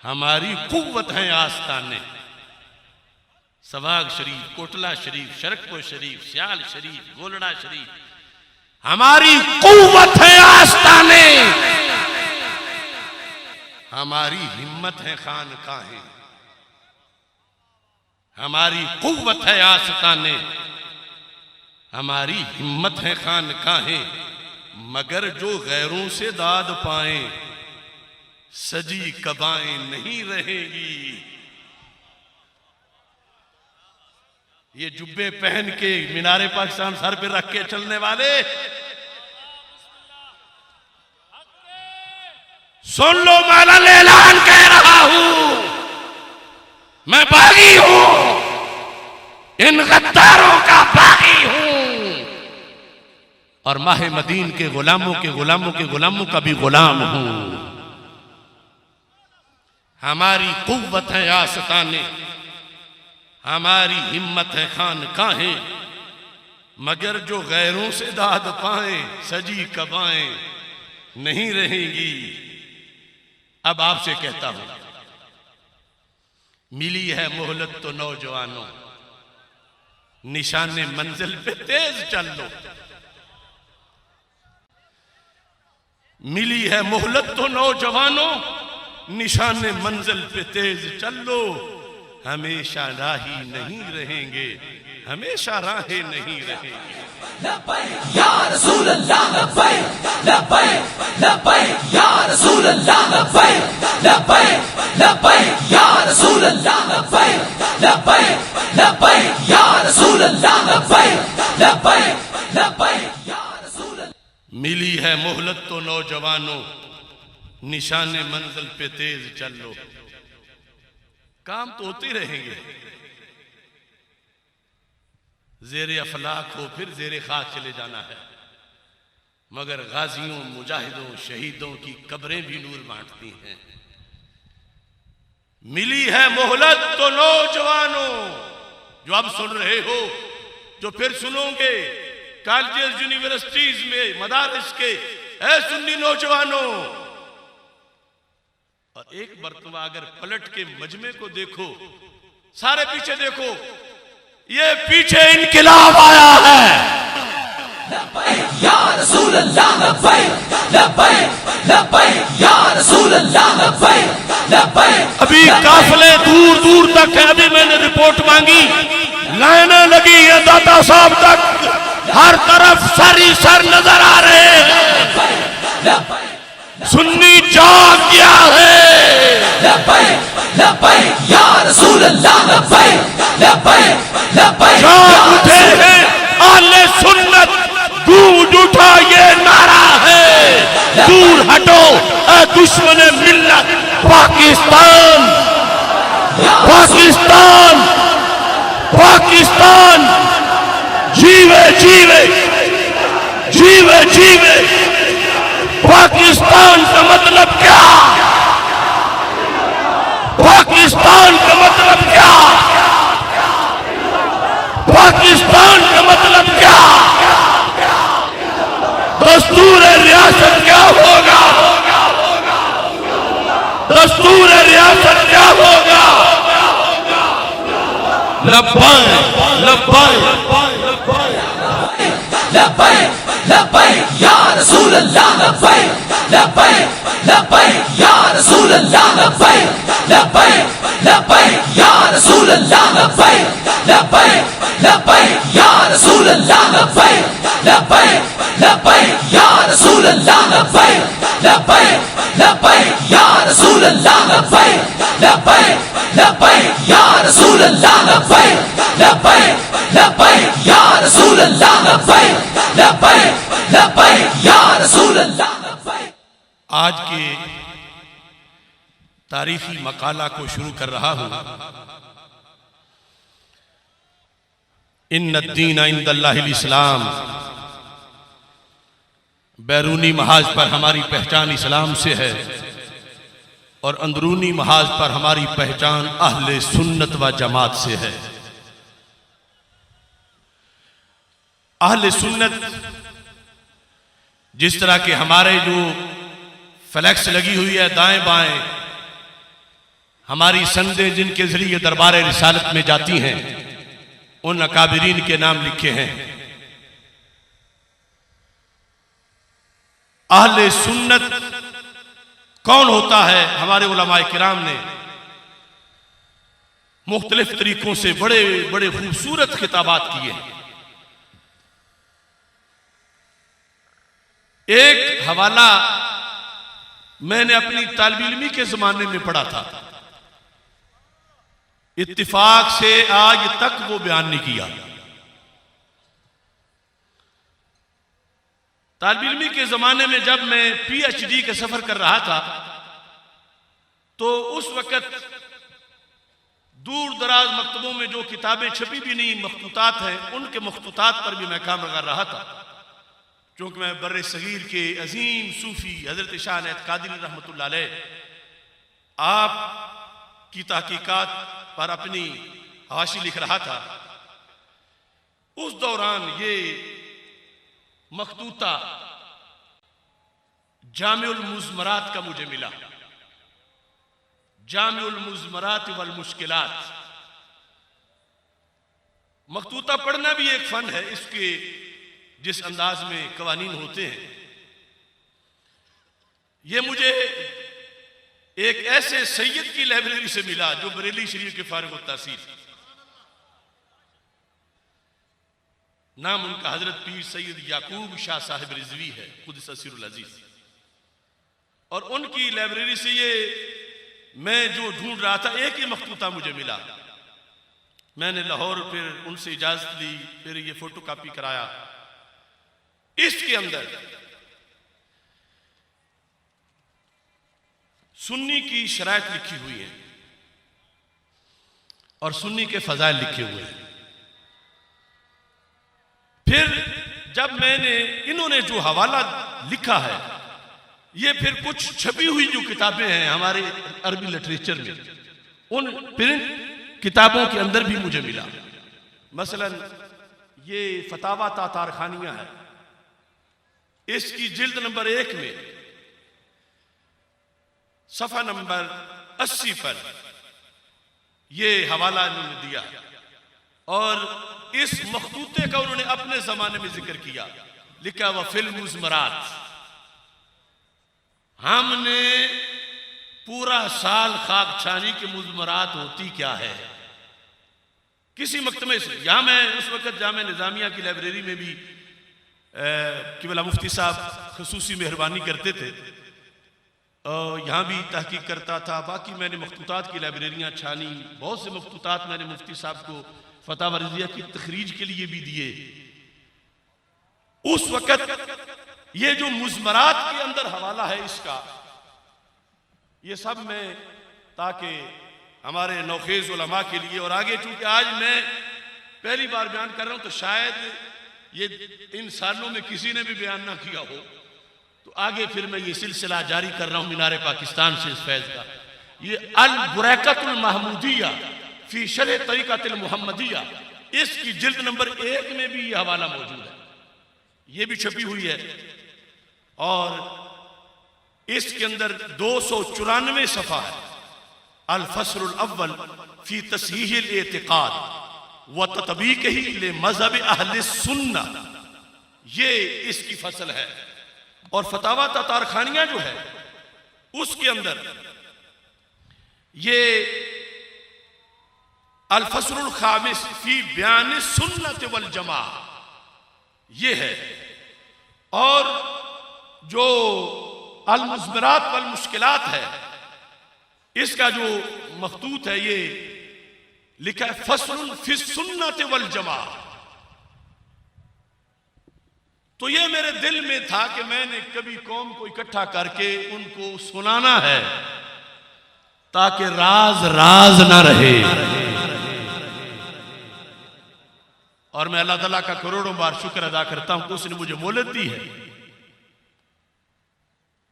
हमारी कुव्वत है आस्ताने, सवाग शरीफ, कोटला शरीफ, शरकपुर शरीफ, सियाल शरीफ, गोलड़ा शरीफ, हमारी कुव्वत है आस्ताने, हमारी हिम्मत है खानकाहें, हमारी कुव्वत है आस्ताने, हमारी हिम्मत है खानकाहें। मगर जो गैरों से दाद पाए, सजी कबाएं नहीं रहेगी। ये जुब्बे पहन के मीनारे पाकिस्तान सर पे रख के चलने वाले, सुन लो, मैं ऐलान कह रहा हूं, मैं बागी हूं, इन गद्दारों का बागी हूं, और माहे मदीन के गुलामों के गुलामों के गुलामों का भी गुलाम हूं। हमारी कुव्वत है आस्ताने, हमारी हिम्मत है खानकाहें। मगर जो गैरों से दाद पाए, सजी कबाएं नहीं रहेंगी। अब आपसे कहता हूं, मिली है मोहलत तो नौजवानों, निशाने मंजिल पे तेज चल लो। मिली है मोहलत तो नौजवानों, निशाने मंजिल पे तेज चल लो। हमेशा राही नहीं रहेंगे, हमेशा राहें नहीं रहेंगे। लब्बैक या रसूल अल्लाह, लब्बैक लब्बैक लब्बैक या रसूल अल्लाह, लब्बैक लब्बैक लब्बैक या रसूल अल्लाह, लब्बैक लब्बैक लब्बैक या रसूल अल्लाह, लब्बैक लब्बैक लब्बैक या रसूल अल्लाह। मिली है मोहलत तो नौजवानों, निशाने मंजिल पे तेज चल लो। काम तो होते रहेंगे, जेरे अफलाक हो फिर जेरे खाक चले जाना है। मगर गाजियों, मुजाहिदों, शहीदों की कब्रें भी नूर बांटती हैं। मिली है मोहलत तो नौजवानों, जो अब सुन रहे हो, जो फिर सुनोगे कॉलेजेस यूनिवर्सिटीज में, मदारिस के, ऐ सुन्नी नौजवानों। और एक मरतबा अगर पलट के मजमे को देखो, सारे पीछे देखो, ये पीछे इनकिलाब आया है। या रसूल अल्लाह लब्बैक लब्बैक लब्बैक या रसूल अल्लाह लब्बैक लब्बैक। अभी काफिले दूर दूर तक है। अभी मैंने रिपोर्ट मांगी, लाइनें लगी है दाता साहब तक, हर तरफ सर ही सर नजर आ रहे हैं। सुन्नी जाग गया है। लब्बैक लब्बैक या रसूल अल्लाह लब्बैक लब्बैक लब्बैक। जाग उठे हैं आले सुन्नत, गूंज उठा ये नारा है, दूर हटो ऐ दुश्मने मिल्लत। पाकिस्तान पाकिस्तान पाकिस्तान जीवे जीवे जीवे जीवे। पाकिस्तान का मतलब क्या? पाकिस्तान का मतलब क्या? पाकिस्तान का मतलब क्या? दस्तूर रियासत क्या होगा? दस्तूर रियासत क्या होगा? लब्बैक लब्बैक लब्बैक लब्बैक या रसूल अल्लाह लब्बैक लब्बैक लब्बैक या रसूल अल्लाह लब्बैक लब्बैक लब्बैक या रसूल अल्लाह लब्बैक लब्बैक लब्बैक या रसूल अल्लाह लब्बैक लब्बैक लब्बैक या रसूल अल्लाह लब्बैक लब्बैक लब्बैक या रसूल अल्लाह लब्बैक लब्बैक लब्बैक या रसूल अल्लाह लब्बैक लब्बैक लब्बैक या रसूल अल्लाह लब्बैक लब्बैक लब्बैक या रसूल अल्लाह लब्बैक। आज के तारीखी मकाला को शुरू कर रहा हूं। इन्नद दीन इंदल्लाहिल इस्लाम। बैरूनी महाज पर हमारी पहचान इस्लाम से है और अंदरूनी महाज पर हमारी पहचान अहले सुन्नत व जमात से है। अहले सुन्नत, जिस तरह के हमारे जो फ्लैक्स लगी हुई है दाएं बाएं, हमारी संदें जिनके जरिए दरबार रिसालत में जाती हैं, उन अकाबिरीन के नाम लिखे हैं। अहले सुन्नत कौन होता है? हमारे उलमाए किराम ने मुख्तलिफ तरीकों से बड़े बड़े खूबसूरत खिताबात किए हैं। एक हवाला मैंने अपनी तालिब इल्मी के जमाने में पढ़ा था, इत्तिफाक से आज तक वो बयान नहीं किया। तालिब इल्मी के जमाने में जब मैं PhD का सफर कर रहा था, तो उस वक्त दूर दराज मकतबों में जो किताबें छपी भी नहीं मखतूतात हैं, उनके मखतूतात पर भी मैं काम लगा रहा था। चूंकि मैं बर्रे सगीर के अजीम सूफी हजरत शाह अनैत कादरी रहमतुल्लाह अलैह आप की तहकीकात पर अपनी हाशी लिख रहा था, उस दौरान ये मखतूता जामिउल मुज़मरात का मुझे मिला। जामिउल मुज़मरात वल मुश्किलात। मखतूता पढ़ना भी एक फन है, इसके जिस अंदाज में कवानीन होते हैं। यह मुझे एक ऐसे सैयद की लाइब्रेरी से मिला जो बरेली शरीफ के फारिग तहसील, नाम उनका हजरत पीर सैयद याकूब शाह साहिब रिजवी है, खुद ससीरुल अजीज। और उनकी लाइब्रेरी से ये मैं जो ढूंढ रहा था, एक ही मखतूता मुझे मिला। मैंने लाहौर फिर उनसे इजाजत ली, फिर ये फोटो कॉपी कराया। इसके अंदर सुन्नी की शराइत लिखी हुई है और सुन्नी के फजाइल लिखे हुए हैं। फिर जब मैंने इन्होंने जो हवाला लिखा है, ये फिर कुछ छपी हुई जो किताबें हैं हमारे अरबी लिटरेचर में, उन प्रिंट किताबों के अंदर भी मुझे मिला। मसलन ये फतावा तातारखानियां है, इसकी जिल्द नंबर 1 में सफा नंबर 80 पर यह हवाला इन्होंने दिया और इस मखतूते का उन्होंने अपने जमाने में जिक्र किया। लिखा हुआ फिल्म मुज़मरात, हमने पूरा साल खाक छानी की मुज़मरात होती क्या है। किसी मकतमे से यहां मैं उस वक्त जामा निजामिया की लाइब्रेरी में भी किबला मुफ्ती साहब खसूसी मेहरबानी करते थे, यहाँ भी तहकीक करता था। बाकी मैंने मखतूतात की लाइब्रेरियाँ छानी, बहुत से मखतूतात मैंने मुफ्ती साहब को फतावा रज़िया की तखरीज के लिए भी दिए। उस वक़्त ये जो मुज़मरात के अंदर हवाला है इसका, ये सब मैं ताकि हमारे नौखेज़ उलमा के लिए, और आगे चूंकि आज मैं पहली बार बयान कर रहा हूँ तो शायद ये इन सालों में किसी ने भी बयान ना किया हो, तो आगे फिर मैं ये सिलसिला जारी कर रहा हूँ मीनार पाकिस्तान से इस फैज़ का। ये अल बुरैकतुल महमूदिया फी शरह तरीक़तिल मुहम्मदिया, इसकी जिल्द नंबर 1 में भी ये हवाला मौजूद है, ये भी छपी हुई है। और इसके अंदर 294 सफ़ा है। अल फस्लुल अव्वल फी तस्हीहिल एतिक़ाद व तत्बीक़ही ले मज़हब अहले सुन्ना, ये इसकी फसल है। और फतावा तातारखानियां जो है उसके अंदर ये अल फस्लुल खामिस फी बयान सुन्नत वल जमा, ये है। और जो अल मुज़मरात वल मुश्किलात है, इसका जो मखतूत है ये लिखा है फस्लुन फी सुन्नत वल जमा। तो ये मेरे दिल में था कि मैंने कभी कौम को इकट्ठा करके उनको सुनाना है ताकि राज राज ना रहे। और मैं अल्लाह ताला का करोड़ों बार शुक्र अदा करता हूं कि उसने मुझे मोहलत दी है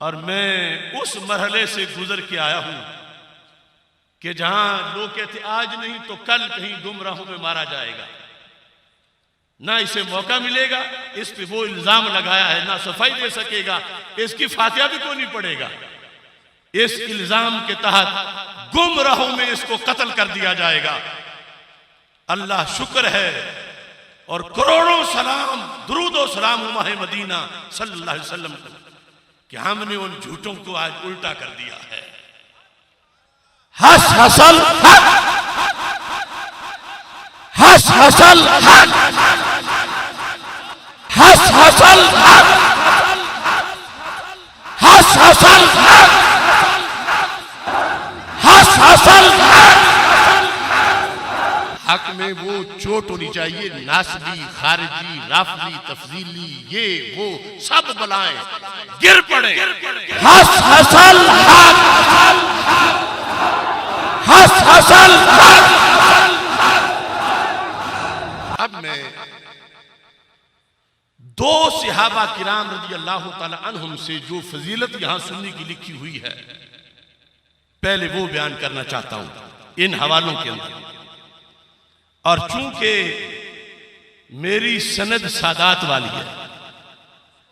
और मैं उस मरहले से गुजर के आया हूं कि जहां लोग कहते आज नहीं तो कल कहीं गुमराहों में मारा जाएगा, ना इसे मौका मिलेगा, इस पे वो इल्जाम लगाया है, ना सफाई दे सकेगा, इसकी फातिहा भी कोई नहीं पड़ेगा। इस इल्जाम के तहत गुमराहों में इसको कत्ल कर दिया जाएगा। अल्लाह शुक्र है और करोड़ों सलाम दुरूद और सलाम उम्मा मदीना सल्लल्लाहु अलैहि वसल्लम को कि हमने उन झूठों को आज उल्टा कर दिया है। हस हसल हक, हस हसल हक, हस हसल हक, हस हसल हक, हस हसल हक। हक में वो चोट होनी चाहिए, नासबी, खारिजी, राफली, तफजीली, ये वो सब बलाएं गिर पड़े। हस हसल हक, हस हसल हक। अब मैं दो सहाबा किराम रज़ी अल्लाह तआला अन्हुम से जो फजीलत यहां सुनने की लिखी हुई है, पहले वो बयान करना चाहता हूं इन हवालों के अंदर। और चूंकि मेरी सनद सादात वाली है,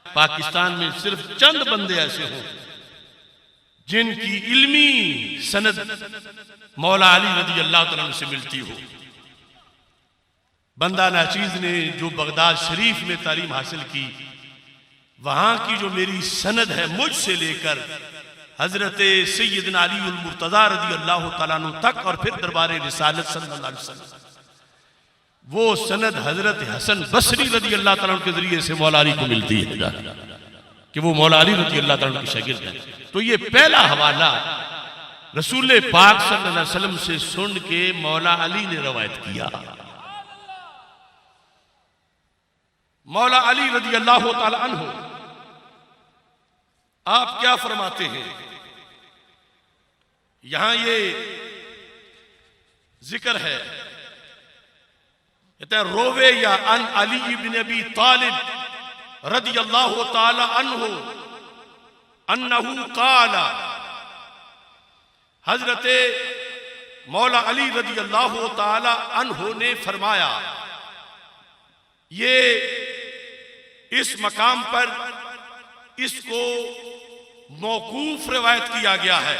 पाकिस्तान में सिर्फ चंद बंदे ऐसे हों जिनकी इल्मी सनद मौला अली रज़ी अल्लाह तआला अन्हु से मिलती हो। बंदा नाचीज ने जो बगदाद शरीफ में तालीम हासिल की, वहां की जो मेरी सनद है मुझसे लेकर हजरत सैयदना अली उल मुर्तज़ा रज़ी अल्लाह तआला अन्हु तक और फिर दरबार रिसालत सल्लल्लाहु अलैहि वसल्लम, वो सनद हजरत हसन बसरी रज़ी अल्लाह तआला अन्हु के जरिए से मौला अली को मिलती है कि वो मौला अली रज़ी अल्लाह तआला अन्हु के शागिर्द हैं। तो ये पहला हवाला रसूल पाक सल्लल्लाहु अलैहि वसल्लम से सुन के मौला अली ने रवायत किया। मौला अली रज़ी अल्लाह तआला अन्हु आप क्या फरमाते हैं, यहां ये जिक्र है, रोवे या अन अली इब्न अबी तालिब रज़ी अल्लाह तआला अन्हु अन्नहु क़ाला, हजरत मौला अली रज़ी अल्लाह ताला अन्हु ने फरमाया, ये इस मकाम पर इसको मौकूफ रिवायत किया गया है।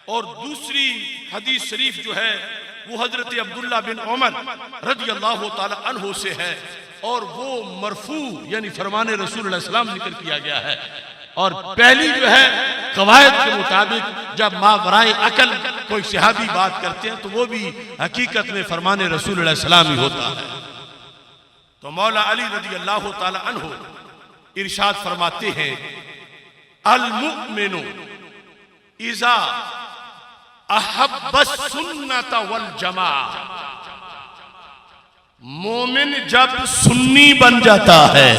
और दूसरी हदीस शरीफ जो है वो हजरत अब्दुल्ला बिन उमर रज़ी अल्लाह ताला अन्हु से है, और वो मरफू यानी फरमाने रसूल सल्लल्लाहु अलैहि वसल्लम जिक्र किया गया है। और पहली जो है कवायद के मुताबिक जब मावराए अकल कोई सहाबी बात करते हैं तो वो भी हकीकत में फरमाने रसूल सल्लल्लाहु अलैहि वसल्लम ही होता है। तो मौला अली रज़ी अल्लाह ताला अन्हु इरशाद फरमाते हैं, अल मुमिनु इज़ा अहब्बस सुन्नत वल जमा, मोमिन जब सुन्नी बन जाता है,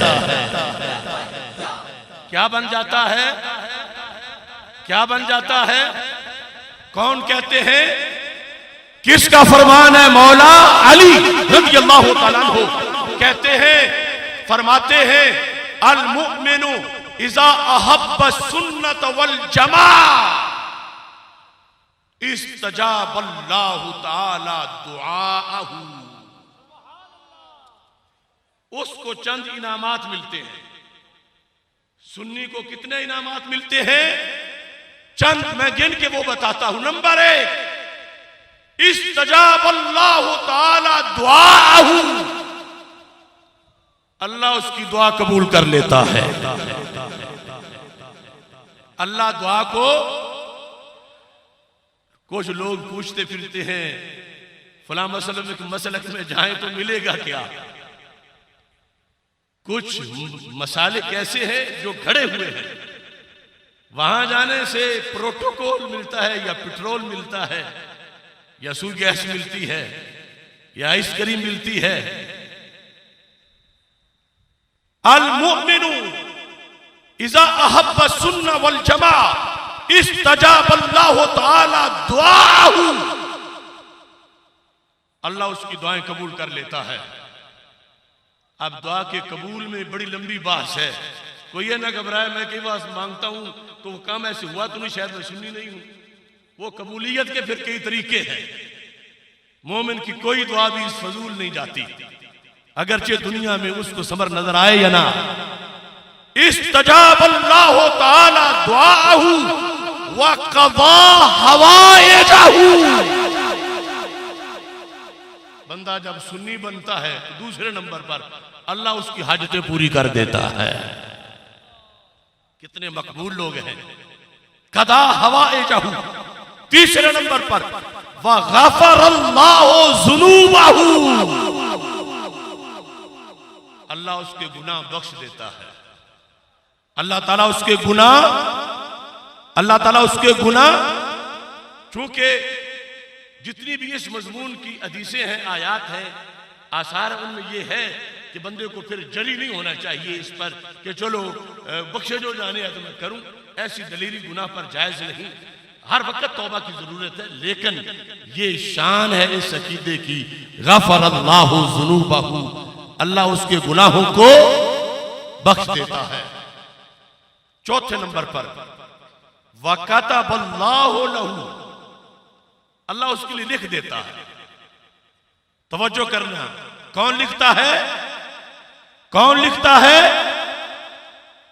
क्या बन जाता है, क्या बन जाता है, कौन कहते हैं, किसका फरमान है, मौला अली रज़ी अल्लाह ताला अन्हु कहते हैं, फरमाते हैं, अल मुमिनु इज़ा अहब्बस सुन्नत वल जमा इस्तजाबल्लाहु ताला दुआअहु। उसको चंद इनामात मिलते हैं। सुन्नी को कितने इनामात मिलते हैं, चंद मैं गिन के वो बताता हूं। नंबर 1, इस्तजाबल्लाहु ताला दुआअहु, अल्लाह उसकी दुआ कबूल कर लेता है। अल्लाह दुआ को, कुछ लोग पूछते फिरते हैं फला मसलक में जाएं तो मिलेगा क्या। कुछ मसाले कैसे हैं जो खड़े हुए हैं, वहां जाने से प्रोटोकॉल मिलता है या पेट्रोल मिलता है या सू गैस मिलती है या आइसक्रीम मिलती है। अल मुमिनु इज़ा अहब्बा सुन्ना वल जमा इस्तजाबल्लाहु ताला दुआहु, अल्लाह उसकी दुआएं कबूल कर लेता है। अब दुआ के कबूल में बड़ी लंबी बात है, कोई ये ना घबराए मैं कई बार मांगता हूं तो वो काम ऐसे हुआ तो नहीं, शायद मैं सुन्नी नहीं हूं। वो कबूलियत के फिर कई तरीके हैं। मोमिन की कोई दुआ भी इस फजूल नहीं जाती, अगरचे दुनिया में उसको सबर नजर आए या ना। इस्तजाबल्लाहु ताला दुआहु व क़ज़ा हवाइजहु, बंदा जब सुन्नी बनता है तो दूसरे नंबर पर अल्लाह उसकी हाजतें पूरी कर देता है। कितने मकबूल लोग हैं। क़ज़ा हवाइजहु तीसरे नंबर पर, व ग़फ़रल्लाहु ज़ुनूबहु, अल्लाह उसके गुनाह बख्श देता है। अल्लाह ताला उसके गुनाह, चूंकि जितनी भी इस मजमून की हदीसें हैं, आयात हैं, आसार, उनमें ये है कि बंदे को फिर जरी नहीं होना चाहिए इस पर कि चलो बख्शे जो जाने है तो मैं करूं। ऐसी दलीली गुनाह पर जायज नहीं, हर वक्त तौबा की जरूरत है। लेकिन ये शान है इस अकीदे की, गफरल्लाहु ज़ुनूबहु, अल्लाह उसके गुनाहों को बख्श देता है। चौथे नंबर पर वकतबल्लाहु लहू, अल्लाह उसके लिए लिख देता है। तवज्जो करना, कौन लिखता है, कौन लिखता है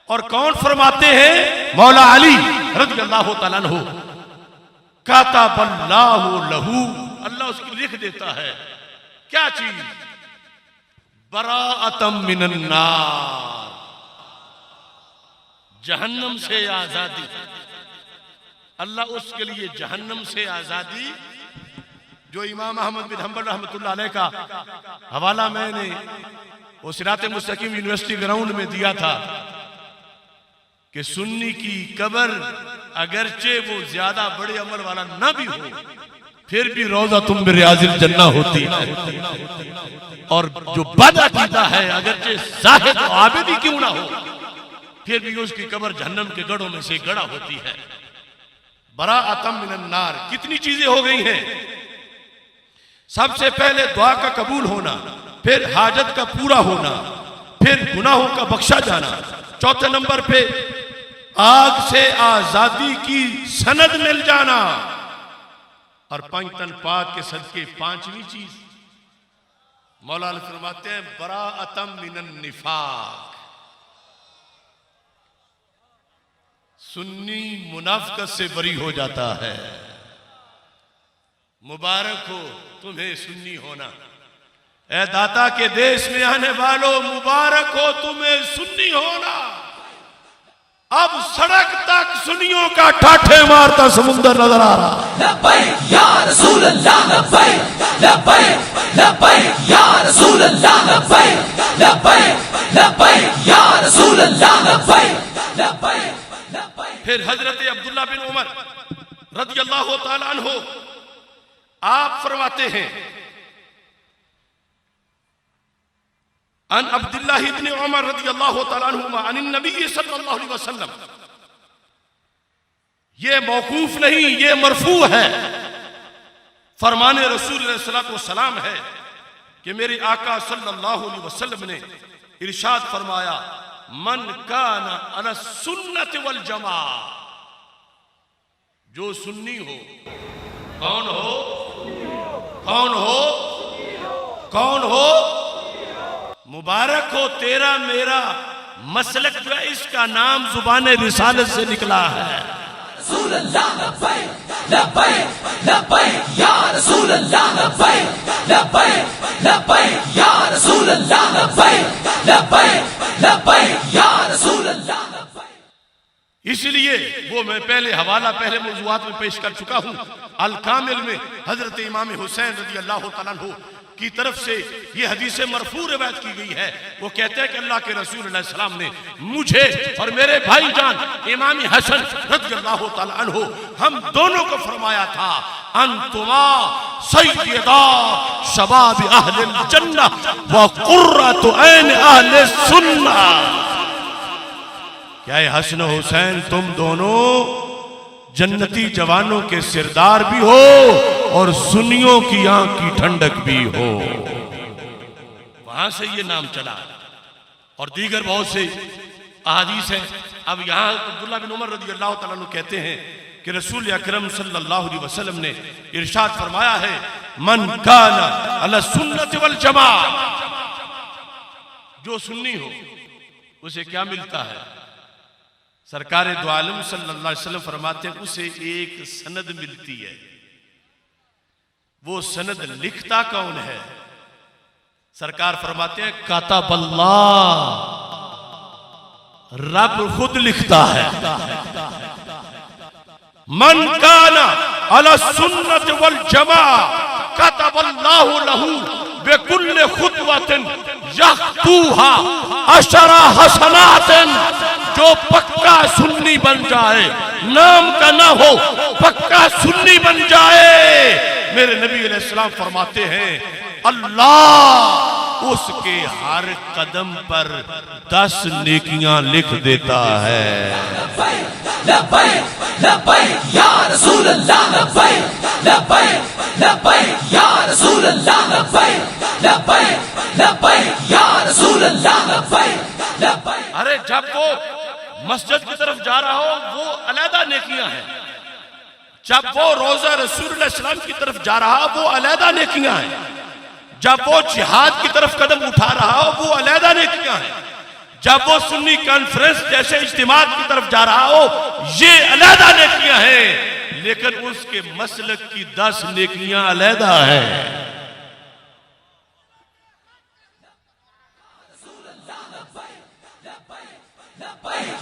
और कौन फरमाते हैं, मौला अली रज़ी अल्लाह ताला अन्हु, कतबल्लाहु लहू, अल्लाह उसके लिए लिख देता है। क्या चीज, बराअतम मिनन नार, जहन्नम से आजादी। अल्लाह उसके लिए जहन्नम से आजादी, जो इमाम अहमद बिन हंबल रहमतुल्लाह अलैह का हवाला मैंने वो सिरात मुस्तकीम यूनिवर्सिटी ग्राउंड में दिया था कि सुन्नी की कब्र अगरचे वो ज्यादा बड़े अमल वाला ना भी हो, फिर भी रोजा तुम रियाजिल जन्ना होती है। और जो बदअकीदा है, अगरचे जाहिद आबिदी क्यों ना हो, फिर भी उसकी कब्र जहन्नम के गढ़ों में से गड़ा होती है। बराअतम मिनन नार, कितनी चीजें हो गई हैं। सबसे पहले दुआ का कबूल होना, फिर हाजत का पूरा होना, फिर गुनाहों का बख्शा जाना। चौथे नंबर पे आग से आजादी की सनद मिल जाना। और पंचतन पाक के सदके पांचवी चीज मौला अली फरमाते हैं बराअतम मिनन निफाक, सुन्नी मुनाफिकत से बरी हो जाता है। मुबारक हो तुम्हें सुन्नी होना। ए दाता के देश में आने वालों, मुबारक हो तुम्हें सुन्नी होना। अब सड़क तक सुन्नियों का ठाठे मारता समुंदर नजर आ रहा। लब्बैक या रसूल अल्लाह, लब्बैक लब्बैक लब्बैक या रसूल अल्लाह, लब्बैक लब्बैक लब्बैक या रसूल अल्लाह, लब्बैक लब्बैक लब्बैक। फिर हजरत अब्दुल्लाह बिन उमर रदियल्लाहु ताला अन्हु आप फरमाते हैं अन अब्दुल्लाह इब्न उमर रदियल्लाहु ताला अन्हुमा अन नबी सल्लल्लाहु अलैहि वसल्लम, ये मौकूफ नहीं, ये मरफू है। फरमाने रसूल सल्लल्लाहु अलैहि वसल्लम है कि मेरे आका सल्लल्लाहु अलैहि वसल्लम ने इरशाद फरमाया मन काना अला सुन्नत वल जमा, जो सुन्नी हो। कौन हो? कौन हो? कौन हो? मुबारक हो तेरा मेरा मसलक जो है, इसका नाम जुबान रिसालत से निकला है। रसूल अल्लाह, लब्बैक लब्बैक लब्बैक या रसूल अल्लाह, लब्बैक लब्बैक लब्बैक या रसूल अल्लाह, लब्बैक लब्बैक लब्बैक या रसूल अल्लाह, लब्बैक। इसलिए वो मैं पहले हवाला पहले मौज़ूआत में पेश कर चुका हूं। अल कामिल में हजरत इमाम हुसैन रज़ियल्लाहु ताला अन्हु की तरफ से ये हदीस मरफू रिवायत की गई है। वो कहते हैं कि अल्लाह के रसूल अलैहि सलाम ने मुझे और मेरे भाईजान इमाम हसन रज़ियल्लाहु ताला अन्हु हम दोनों को फरमाया था अंतुमा सय्यदा शबाब अहलिल जन्नह व कुर्रतु ऐन अहले सुन्नह। क्या है हसन हुसैन, तुम दोनों जन्नती जवानों के सिरदार भी हो और सुन्नियों की आंख की ठंडक भी हो। वहां से ये नाम चला और दीगर बहुत से अहादीस हैं। अब यहां अब्दुल्लाह बिन उमर रज़ियल्लाहु ताला अन्हु कहते हैं कि रसूल अकरम सल्लल्लाहु अलैहि वसल्लम ने इरशाद फरमाया है मन काना अला सुन्नत वल जमा, जो सुन्नी हो उसे क्या मिलता है? सरकार दो आलम सल्लल्लाहु अलैहि वसल्लम फरमाते हैं उसे एक सनद मिलती है। वो सनद लिखता कौन है? सरकार फरमाते हैं कातबल्लाह, रब खुद लिखता है। मन काना अला सुन्नत वल जमा कातबल्लाहु लहू बेकुल्ले खुतवतिन यख्तूहा अशरा हसनातिन। जो पक्का सुन्नी बन जाए, नाम का ना हो, पक्का सुन्नी बन जाए, मेरे नबी अलैहिस्सलाम फरमाते हैं अल्लाह उसके हर कदम पर 10 नेकियां लिख देता है। लब्बैक लब्बैक या रसूल अल्लाह, लब्बैक लब्बैक लब्बैक या रसूल अल्लाह, लब्बैक लब्बैक लब्बैक या रसूल अल्लाह, लब्बैक लब्बैक। अरे जब वो मस्जिद की तरफ जा रहा हो वो अलहदा नेकियां हैं, जब वो रोजा रसूलुल्लाह सल्लल्लाहु अलैहि वसल्लम की तरफ जा रहा वो अलहदा नेकियां हैं, जब वो जिहाद की तरफ कदम उठा रहा हो वो अलहदा नेकियां हैं, जब वो सुन्नी कॉन्फ्रेंस जैसे इज्तिमा की तरफ जा रहा हो ये अलहदा नेकियां हैं। लेकिन उसके मसलक की 10 नेकियां अलहदा है।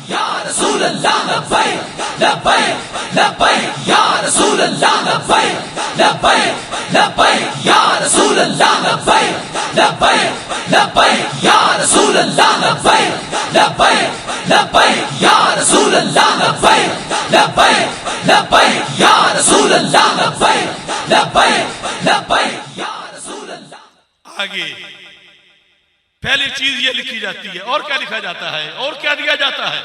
या रसूल अल्लाह, लब्बैक लब्बैक लब्बैक या रसूल अल्लाह, लब्बैक लब्बैक लब्बैक या रसूल अल्लाह, लब्बैक लब्बैक लब्बैक या रसूल अल्लाह, लब्बैक लब्बैक लब्बैक या रसूल अल्लाह, लब्बैक लब्बैक लब्बैक या रसूल अल्लाह, लब्बैक लब्बैक लब्बैक या रसूल अल्लाह। आगे पहली चीज ये लिखी जाती है और क्या लिखा जाता है और क्या दिया जाता है?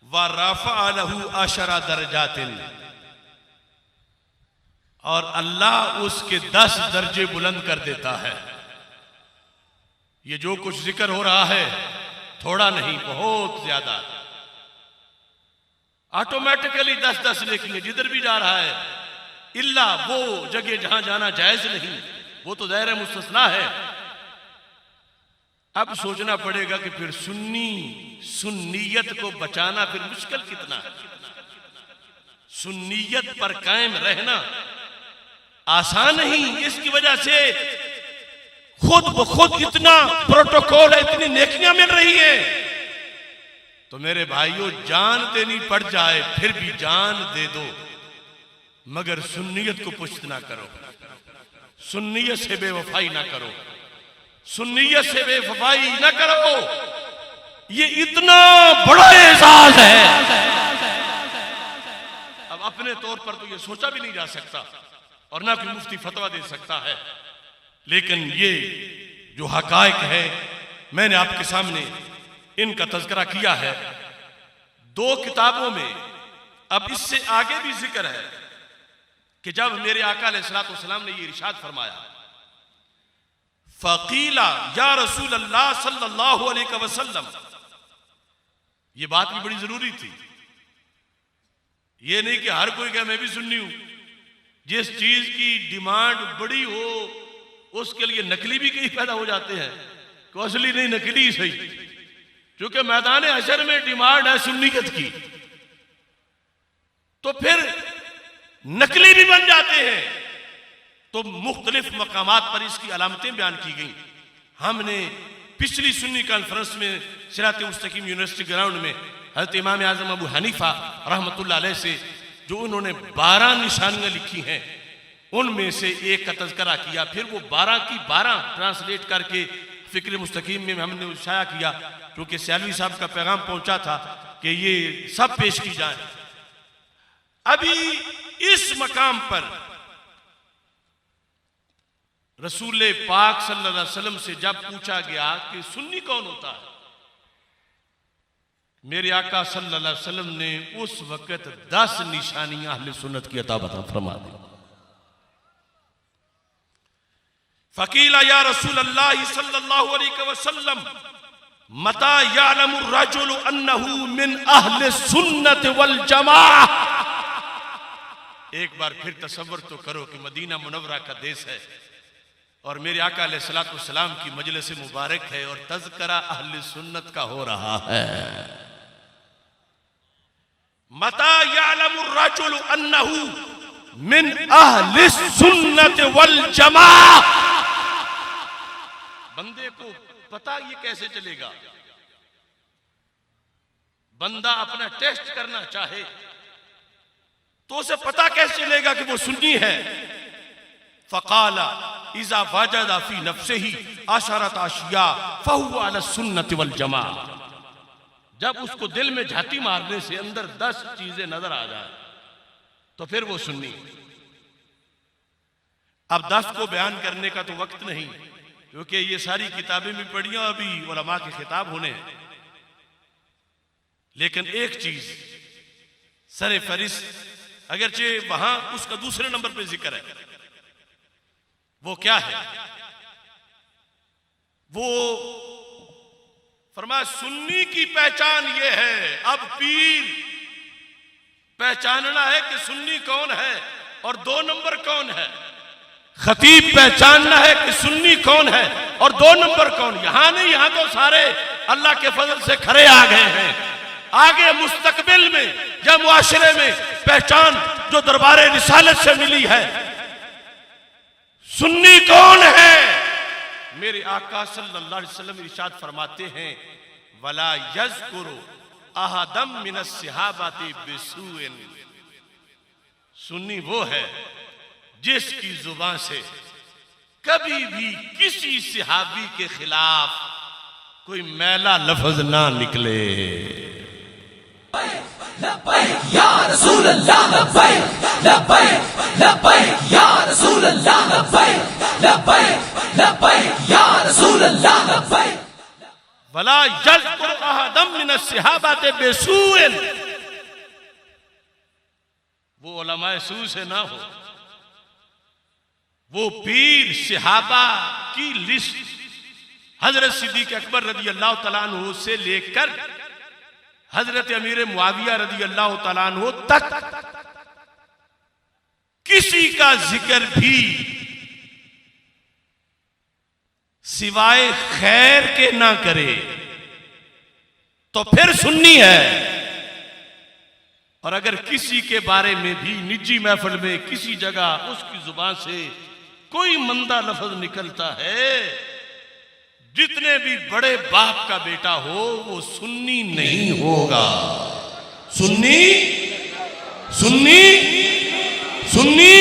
व रफ़अ लहू अशरा दरजातिन, और अल्लाह उसके 10 दर्जे बुलंद कर देता है। ये जो कुछ जिक्र हो रहा है थोड़ा नहीं, बहुत ज्यादा। ऑटोमेटिकली 10-10 लिखेंगे जिधर भी जा रहा है इल्ला वो जगह जहां जाना जायज नहीं, वो तो दायरा मुस्तस्ना है। अब सोचना पड़ेगा कि फिर सुन्नियत को बचाना फिर मुश्किल कितना है। सुन्नियत पर कायम रहना आसान नहीं, इसकी वजह से खुद ब खुद इतना प्रोटोकॉल है, इतनी नेकियां मिल रही हैं। तो मेरे भाइयों, जान देनी पड़ जाए फिर भी जान दे दो, मगर सुन्नियत को पुश्त ना करो, सुन्नियत से बेवफाई ना करो, सुन्नियत से बेवफाई ना करो। ये इतना बड़ा एजाज है, अब अपने तौर पर तो ये सोचा भी नहीं जा सकता और ना कोई मुफ्ती फतवा दे सकता है। लेकिन ये जो हकायक है मैंने आपके सामने इनका तज़किरा किया है 2 किताबों में। अब इससे आगे भी जिक्र है कि जब मेरे आका अलैहिस्सलाम ने ये इरशाद फरमाया, फ़क़ीला या रसूल अल्लाह सल्लल्लाहु अलैहि वसल्लम, ये बात भी बड़ी जरूरी थी। ये नहीं कि हर कोई कहे मैं भी सुन्नी हूं। जिस चीज की डिमांड बड़ी हो उसके लिए नकली भी कई पैदा हो जाते हैं, तो असली नहीं नकली सही, क्योंकि मैदान हशर में डिमांड है सुन्नियत की, तो फिर नकली भी बन जाते हैं। तो मुख्तलिफ मकामात पर इसकी अलामतें बयान की गई। हमने पिछली सुन्नी कॉन्फ्रेंस में सिरात मुस्तकीम यूनिवर्सिटी ग्राउंड में हज़रत इमाम आज़म अबू हनीफा रहमतुल्लाह अलैह से जो उन्होंने 12 निशानियां लिखी हैं उनमें से एक का तज़किरा किया। फिर वो 12 की 12 ट्रांसलेट करके फ़िक्र मुस्तकीम में हमने शाया किया, क्योंकि सियालवी साहब का पैगाम पहुंचा था कि ये सब पेश की जाए। अभी इस मकाम पर रसूल पाक सल्लल्लाहु अलैहि वसल्लम से जब पूछा गया कि सुन्नी कौन होता है, मेरे आका सल्लल्लाहु अलैहि वसल्लम ने उस वक्त 10 निशानियां अहले सुन्नत की अता बता फरमा दी। फ़क़ीला या रसूल अल्लाह सल्लल्लाहु अलैहि वसल्लम मता यअलमु अर्रजुलु अन्नहु मिन अहले सुन्नत वल जमाअह। एक बार फिर तसव्वुर तो करो कि मदीना मुनव्वरा का देश है और मेरे आका अलैहिस्सलातु वस्सलाम की मजलिस मुबारक है और तज़किरा अहले सुन्नत का हो रहा है। मता यअलमु अर्रजुलु अन्नहु मिन अहले सुन्नत वल जमाअह। बंदे को पता ये कैसे चलेगा? बंदा अपना टेस्ट करना चाहे तो उसे पता कैसे चलेगा कि वो सुन्नी है? फ़क़ाला इज़ा वजदा फ़ी नफ्सिही अशरत अशिया फ़हुवा अला सुन्नति वल जमाअह। जब उसको दिल में झाती मारने से अंदर 10 चीजें नजर आ जाए तो फिर वो सुन्नी। अब 10 को बयान करने का तो वक्त नहीं, क्योंकि ये सारी किताबें भी पढ़ी और अभी उलमा के खिताब होने हैं। लेकिन एक चीज सरे फरिस्त, अगरचे वहां उसका दूसरे नंबर पे जिक्र है, वो क्या है? वो फरमाया सुन्नी की पहचान ये है। अब पीर पहचानना है कि सुन्नी कौन है और 2 नंबर कौन है। खतीब पहचानना है कि सुन्नी कौन है और 2 नंबर कौन। यहां नहीं, यहां तो सारे अल्लाह के फजल से खरे आ गए हैं। आगे मुस्तकबिल में या मुआशरे में पहचान जो दरबारे रिसालत से मिली है, सुन्नी कौन है? मेरे आका सल्लल्लाहु अलैहि वसल्लम इरशाद फरमाते हैं वला यज़कुरु अहदम मिनस सहाबाति बिसूइन। सुन्नी वो है जिसकी जुबान से कभी भी किसी सहाबी के खिलाफ कोई मैला लफ्ज ना निकले। लब्बैक या रसूल अल्लाह, लब्बैक लब्बैक लब्बैक या रसूल अल्लाह, लब्बैक लब्बैक लब्बैक या रसूल अल्लाह, लब्बैक। वला यज़कुरु अहदम मिनस सहाबाति बिसूइन। वो उलमाए सू से ना हो, वो पीर सहाबा की लिस्ट हजरत सिद्दीक अकबर रदी अल्लाह तआला अन्हु से लेकर हजरत अमीर मुआविया रदी अल्लाह तआला अन्हु तक किसी का जिक्र भी सिवाय खैर के ना करे तो फिर सुन्नी है। और अगर किसी के बारे में भी निजी महफिल में किसी जगह उसकी जुबान से कोई मंदा लफ्ज निकलता है, जितने भी बड़े बाप का बेटा हो वो सुन्नी नहीं होगा। सुन्नी सुन्नी सुन्नी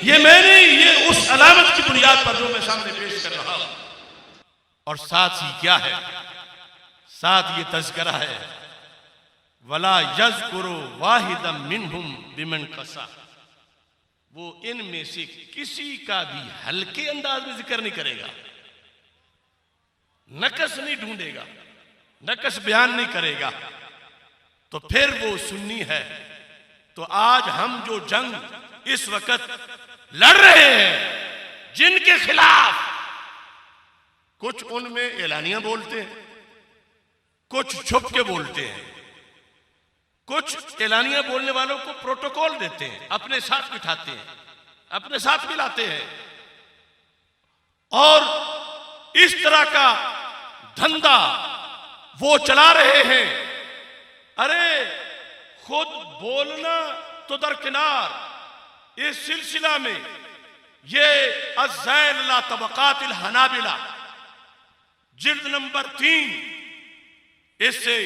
ये उस अलामत की बुनियाद पर जो मैं सामने पेश कर रहा हूं। और साथ ही क्या है, साथ ये तज़किरा है, वला यज़कुरु वाहिदम मिनहुम बिमन कसा, वो इनमें से किसी का भी हल्के अंदाज में जिक्र नहीं करेगा, नकस नहीं ढूंढेगा, नकस बयान नहीं करेगा, तो फिर वो सुन्नी है। तो आज हम जो जंग इस वक्त लड़ रहे हैं, जिनके खिलाफ कुछ उनमें एलानियां बोलते हैं, कुछ छुप के बोलते हैं, कुछ एलानियां बोलने वालों को प्रोटोकॉल देते हैं, अपने साथ बिठाते हैं, अपने साथ मिलाते हैं, और इस तरह का धंधा वो चला रहे हैं। अरे खुद बोलना तो दरकिनार, इस सिलसिला में ये अज़्ज़ैल ला तबक़ातिल हनाबिला जिल्द नंबर 3, इससे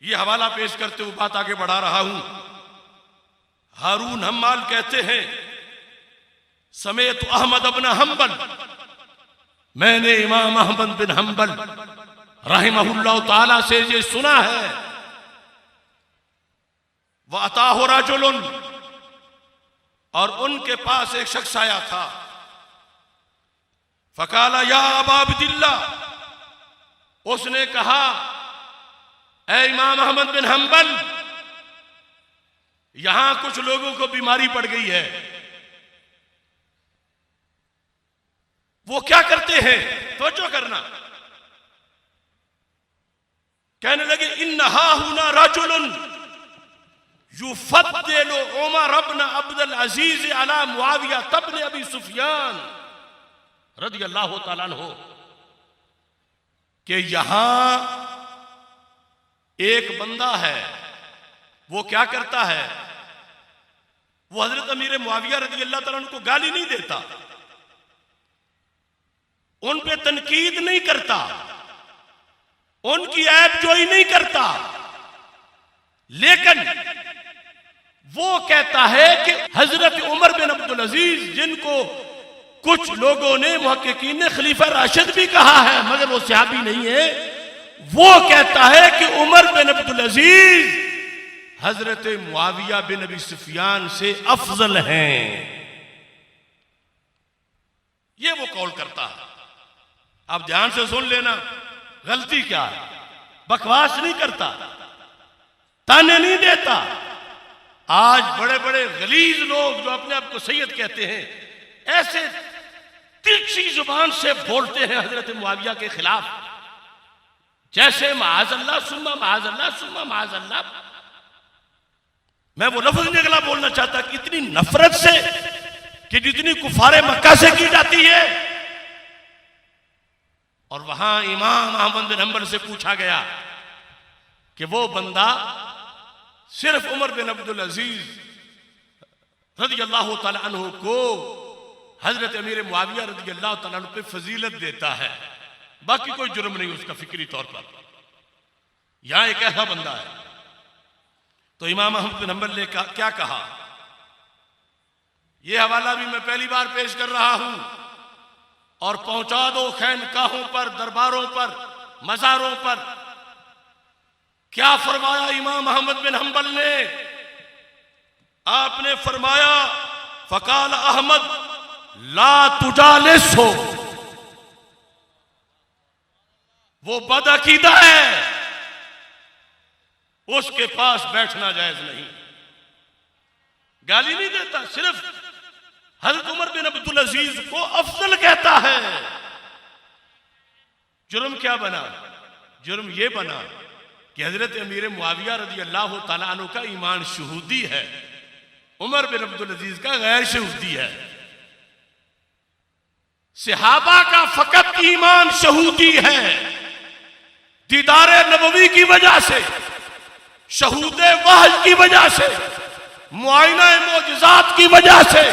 ये हवाला पेश करते हुए बात आगे बढ़ा रहा हूं। हारून हम्माल कहते हैं, समेत अहमद इब्न हंबल, मैंने इमाम अहमद बिन हंबल रहमहुल्लाह ताला से ये सुना है, वह अताहु रजुलन, और उनके पास एक शख्स आया था, फकाला या अबा अब्दिल्लाह, उसने कहा ऐ इमाम अहमद बिन हंबल, यहां कुछ लोगों को बीमारी पड़ गई है। वो क्या करते हैं, तवज्जो करना, कहने लगे इन्नहा हुना रजुलन युफद्दिलु उमर इब्न अब्दुल अजीज अला मुआविया इब्न अबी सुफियान रदियल्लाहु ताला अन्हु, कि यहां एक बंदा है, वो क्या करता है, वो हजरत अमीर मुआविया रदियल्लाहु ताला अन्हु को गाली नहीं देता, उन पे तनकीद नहीं करता, उनकी ऐबजोई नहीं करता, लेकिन वो कहता है कि हजरत उमर बिन अब्दुल अजीज, जिनको कुछ लोगों ने मुहक्किकीन ने खलीफा राशिद भी कहा है मगर वो सहाबी नहीं है, वो कहता है कि उमर बिन अब्दुल अजीज हजरत मुआविया बिन अबी सुफियान से अफजल हैं। ये वो कौल करता है। आप ध्यान से सुन लेना, गलती क्या है, बकवास नहीं करता, ताने नहीं देता। आज बड़े बड़े गलीज लोग जो अपने आप को सैयद कहते हैं, ऐसे तिरछी जुबान से बोलते हैं हजरत मुआविया के खिलाफ, जैसे माअज़ल्लाह सुम्मा माअज़ल्लाह सुम्मा माअज़ल्लाह। मैं वो लफ्ज निकला बोलना चाहता कि इतनी नफरत से कि जितनी कुफारे मक्का से की जाती है। और वहां इमाम अहमद बिन हंबल से पूछा गया कि वो बंदा सिर्फ उमर बिन अब्दुल अजीज रज़ियल्लाहु ताला अन्हु को हजरत अमीर मुआविया रज़ियल्लाहु ताला अन्हु पे फजीलत देता है, बाकी कोई जुर्म नहीं उसका फिक्री तौर पर। यहां एक ऐसा बंदा है। तो इमाम अहमद बिन हंबल ने क्या कहा, यह हवाला भी मैं पहली बार पेश कर रहा हूं, और पहुंचा दो खैनकाहों पर, दरबारों पर, मज़ारों पर। क्या फरमाया इमाम अहमद बिन हंबल ने, आपने फरमाया फकाल अहमद ला तुजालिस हो, वो बदअकीदा है, उसके पास बैठना जायज नहीं। गाली नहीं देता, सिर्फ हज़रत उमर बिन अब्दुल अजीज को अफजल कहता है। जुर्म क्या बना, जुर्म यह बना कि हजरत अमीर मुआविया रज़ियल्लाहु ताला अन्हु का ईमान शहूदी है, उमर बिन अब्दुल अजीज का गैर शहूदी है। सहाबा का फकत ईमान शहूदी है, दीदार नबवी की वजह से, शहूद वहज की वजह से, मुआयना मोजज़ात की वजह से,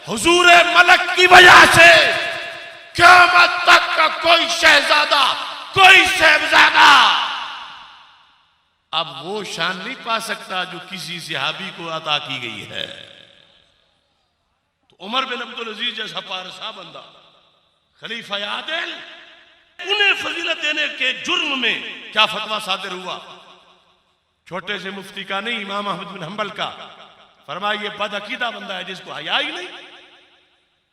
हुजूर मलक की वजह से क़यामत तक का कोई शहजादा, कोई साहबजादा अब वो शान नहीं पा सकता जो किसी सहाबी को अता की गई है। तो उमर बिन अब्दुल अजीज जैसा पारसा बंदा, खलीफा आदिल, उन्हें फजीलत देने के जुर्म में क्या फतवा सादिर हुआ? छोटे से मुफ्ती का नहीं, इमाम अहमद बिन हंबल का। फरमाया ये बदअकीदा बंदा है जिसको हया ही नहीं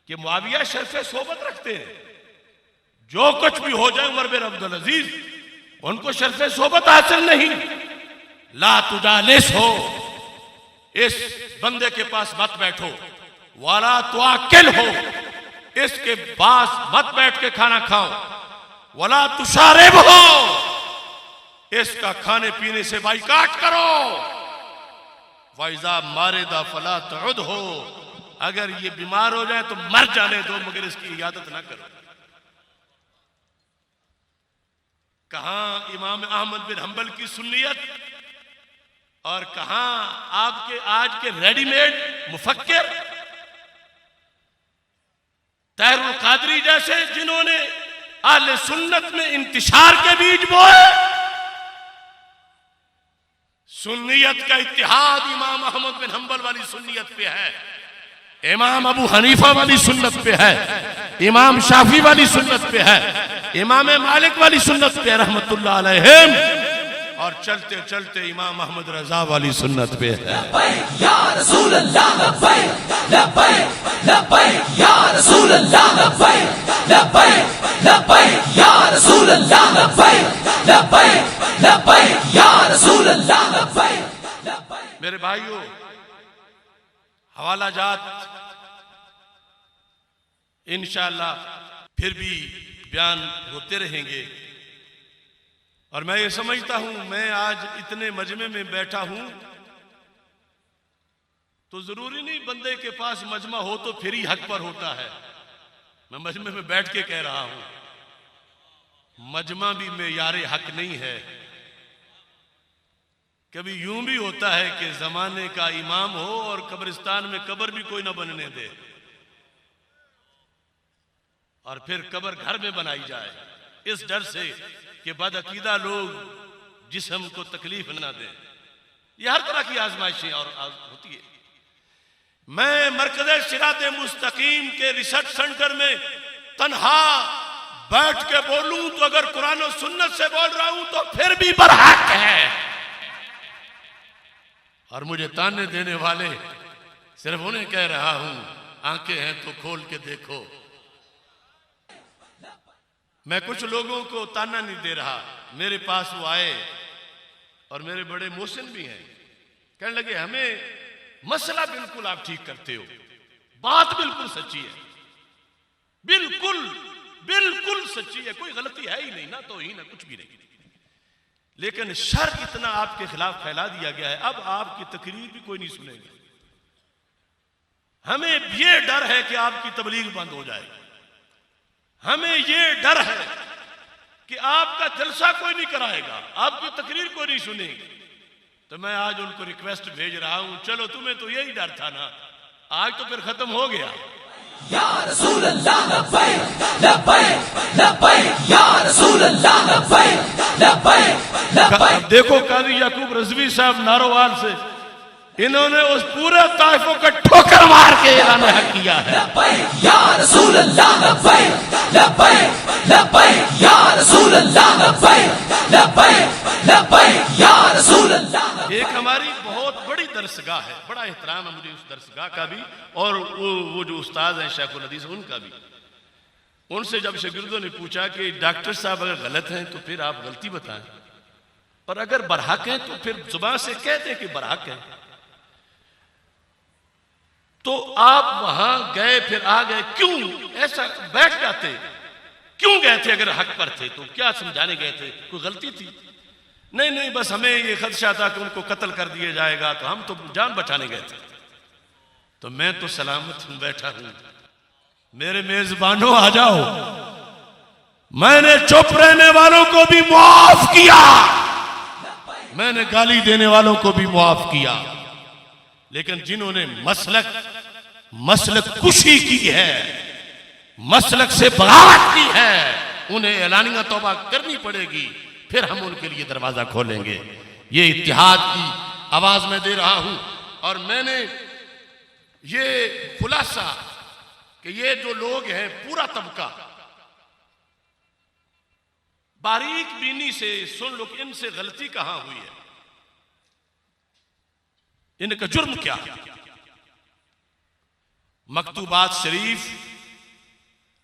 कि मुआविया शर्फ़े सोबत रखते हैं। जो कुछ भी हो जाए उमर बिन अब्दुल अजीज, उनको शर्फ़े सोबत हासिल नहीं। ला तुजालिस हो, इस बंदे के पास मत बैठो। वाला तुआकिल हो, इसके पास मत बैठ के खाना खाओ। वला तुशारिब हो, इसका खाने पीने से बाइकाट करो। वैजा मारेदा फला तउद हो, अगर ये बीमार हो जाए तो मर जाने दो, मगर इसकी इयादत ना करो। कहां इमाम अहमद बिन हंबल की सुन्नियत और कहां आपके आज के रेडीमेड मुफक्किर तहरुल कादरी जैसे, जिन्होंने अहले सुन्नत में इंतिशार के बीज बोए। सुन्नियत का इत्तिहाद इमाम अहमद बिन हंबल वाली सुन्नियत पे है, इमाम अबू हनीफा वाली सुन्नत पे है, इमाम शाफी वाली सुन्नत पे है, इमाम मालिक वाली सुन्नत पे रहमतुल्लाह अलैहिम, और चलते चलते इमाम अहमद रजा वाली सुन्नत पे है। लब्बैक या रसूल अल्लाह, लब्बैक लब्बैक लब्बैक या रसूल अल्लाह, लब्बैक लब्बैक लब्बैक या रसूल अल्लाह, लब्बैक लब्बैक लब्बैक या रसूल अल्लाह, लब्बैक लब्बैक। मेरे भाइयों, हवाला जात इंशाअल्लाह फिर भी बयान होते रहेंगे। और मैं ये समझता हूं, मैं आज इतने मजमे में बैठा हूं तो जरूरी नहीं बंदे के पास मजमा हो तो फिर ही हक पर होता है। मैं मजमे में बैठ के कह रहा हूं, मजमा भी मेयारे हक नहीं है। कभी यूं भी होता है कि जमाने का इमाम हो और कब्रिस्तान में कब्र भी कोई ना बनने दे, और फिर कब्र घर में बनाई जाए, इस डर से कि बदअकीदा लोग जिस्म को तकलीफ ना दें। यह हर तरह की आजमाइशें और होती है। मैं मरकज़े सिराते मुस्तकीम के रिसर्च सेंटर में तन्हा बैठ के बोलूं तो अगर कुरान और सुन्नत से बोल रहा हूं तो फिर भी बरहक है। और मुझे ताने देने वाले सिर्फ उन्हें कह रहा हूं, आंखें हैं तो खोल के देखो। मैं कुछ लोगों को ताना नहीं दे रहा। मेरे पास वो आए और मेरे बड़े मोहसिन भी हैं, कहने लगे हमें मसला बिल्कुल आप ठीक करते हो, बात बिल्कुल सच्ची है, बिल्कुल बिल्कुल सच्ची है, कोई गलती है ही नहीं, ना तो ही ना कुछ भी नहीं, लेकिन शर इतना आपके खिलाफ फैला दिया गया है, अब आपकी तकरीर भी कोई नहीं सुनेगा। हमें ये डर है कि आपकी तबलीग बंद हो जाए, हमें ये डर है कि आपका जलसा कोई नहीं कराएगा, आपकी तकरीर कोई नहीं सुनेगी। तो मैं आज उनको रिक्वेस्ट भेज रहा हूं, चलो तुम्हें तो यही डर था ना, आज तो फिर खत्म हो गया। या रसूल अल्लाह, लब्बैक लब्बैक लब्बैक या रसूल अल्लाह, लब्बैक लब्बैक लब्बैक। देखो काजी याकूब रज़वी साहब नारोवाल से, इन्होंने उस पूरे ताइफों का ठोकर मार के ऐलान हक किया है। लब्बैक या रसूल अल्लाह, लब्बैक लब्बैक लब्बैक या रसूल अल्लाह, लब्बैक लब्बैक लब्बैक या रसूल अल्लाह। एक हमारी बहुत बड़ी दरसगाह है, बड़ा एहतराम है मुझे उस दरसगाह का भी, और वो जो उस्ताद हैं शेखुल हदीस उनका भी। उनसे जब शागिर्दों ने पूछा कि डॉक्टर साहब अगर गलत हैं तो फिर आप गलती बताएं, और अगर बरहक हैं तो फिर जुबान से कह दें कि बरहक है। तो आप वहां गए, फिर आ गए, क्यों ऐसा बैठ जाते, क्यों गए थे? अगर हक पर थे तो क्या समझाने गए थे? कोई गलती थी? नहीं नहीं, बस हमें ये खदशा था कि उनको कत्ल कर दिया जाएगा, तो हम तो जान बचाने गए थे। तो मैं तो सलामत हूं, बैठा हूं। मेरे मेजबानों आ जाओ। मैंने चुप रहने वालों को भी माफ किया, मैंने गाली देने वालों को भी माफ किया, लेकिन जिन्होंने मसलक कुशी की है, मसलक से बगावत की है, उन्हें एलानिया तौबा करनी पड़ेगी, फिर हम उनके लिए दरवाजा खोलेंगे। ये इत्तिहाद की आवाज मैं दे रहा हूं। और मैंने ये खुलासा कि ये जो लोग हैं, पूरा तबका बारीक बीनी से सुन लो कि इनसे गलती कहां हुई है, इनका जुर्म क्या है। मकतूबात शरीफ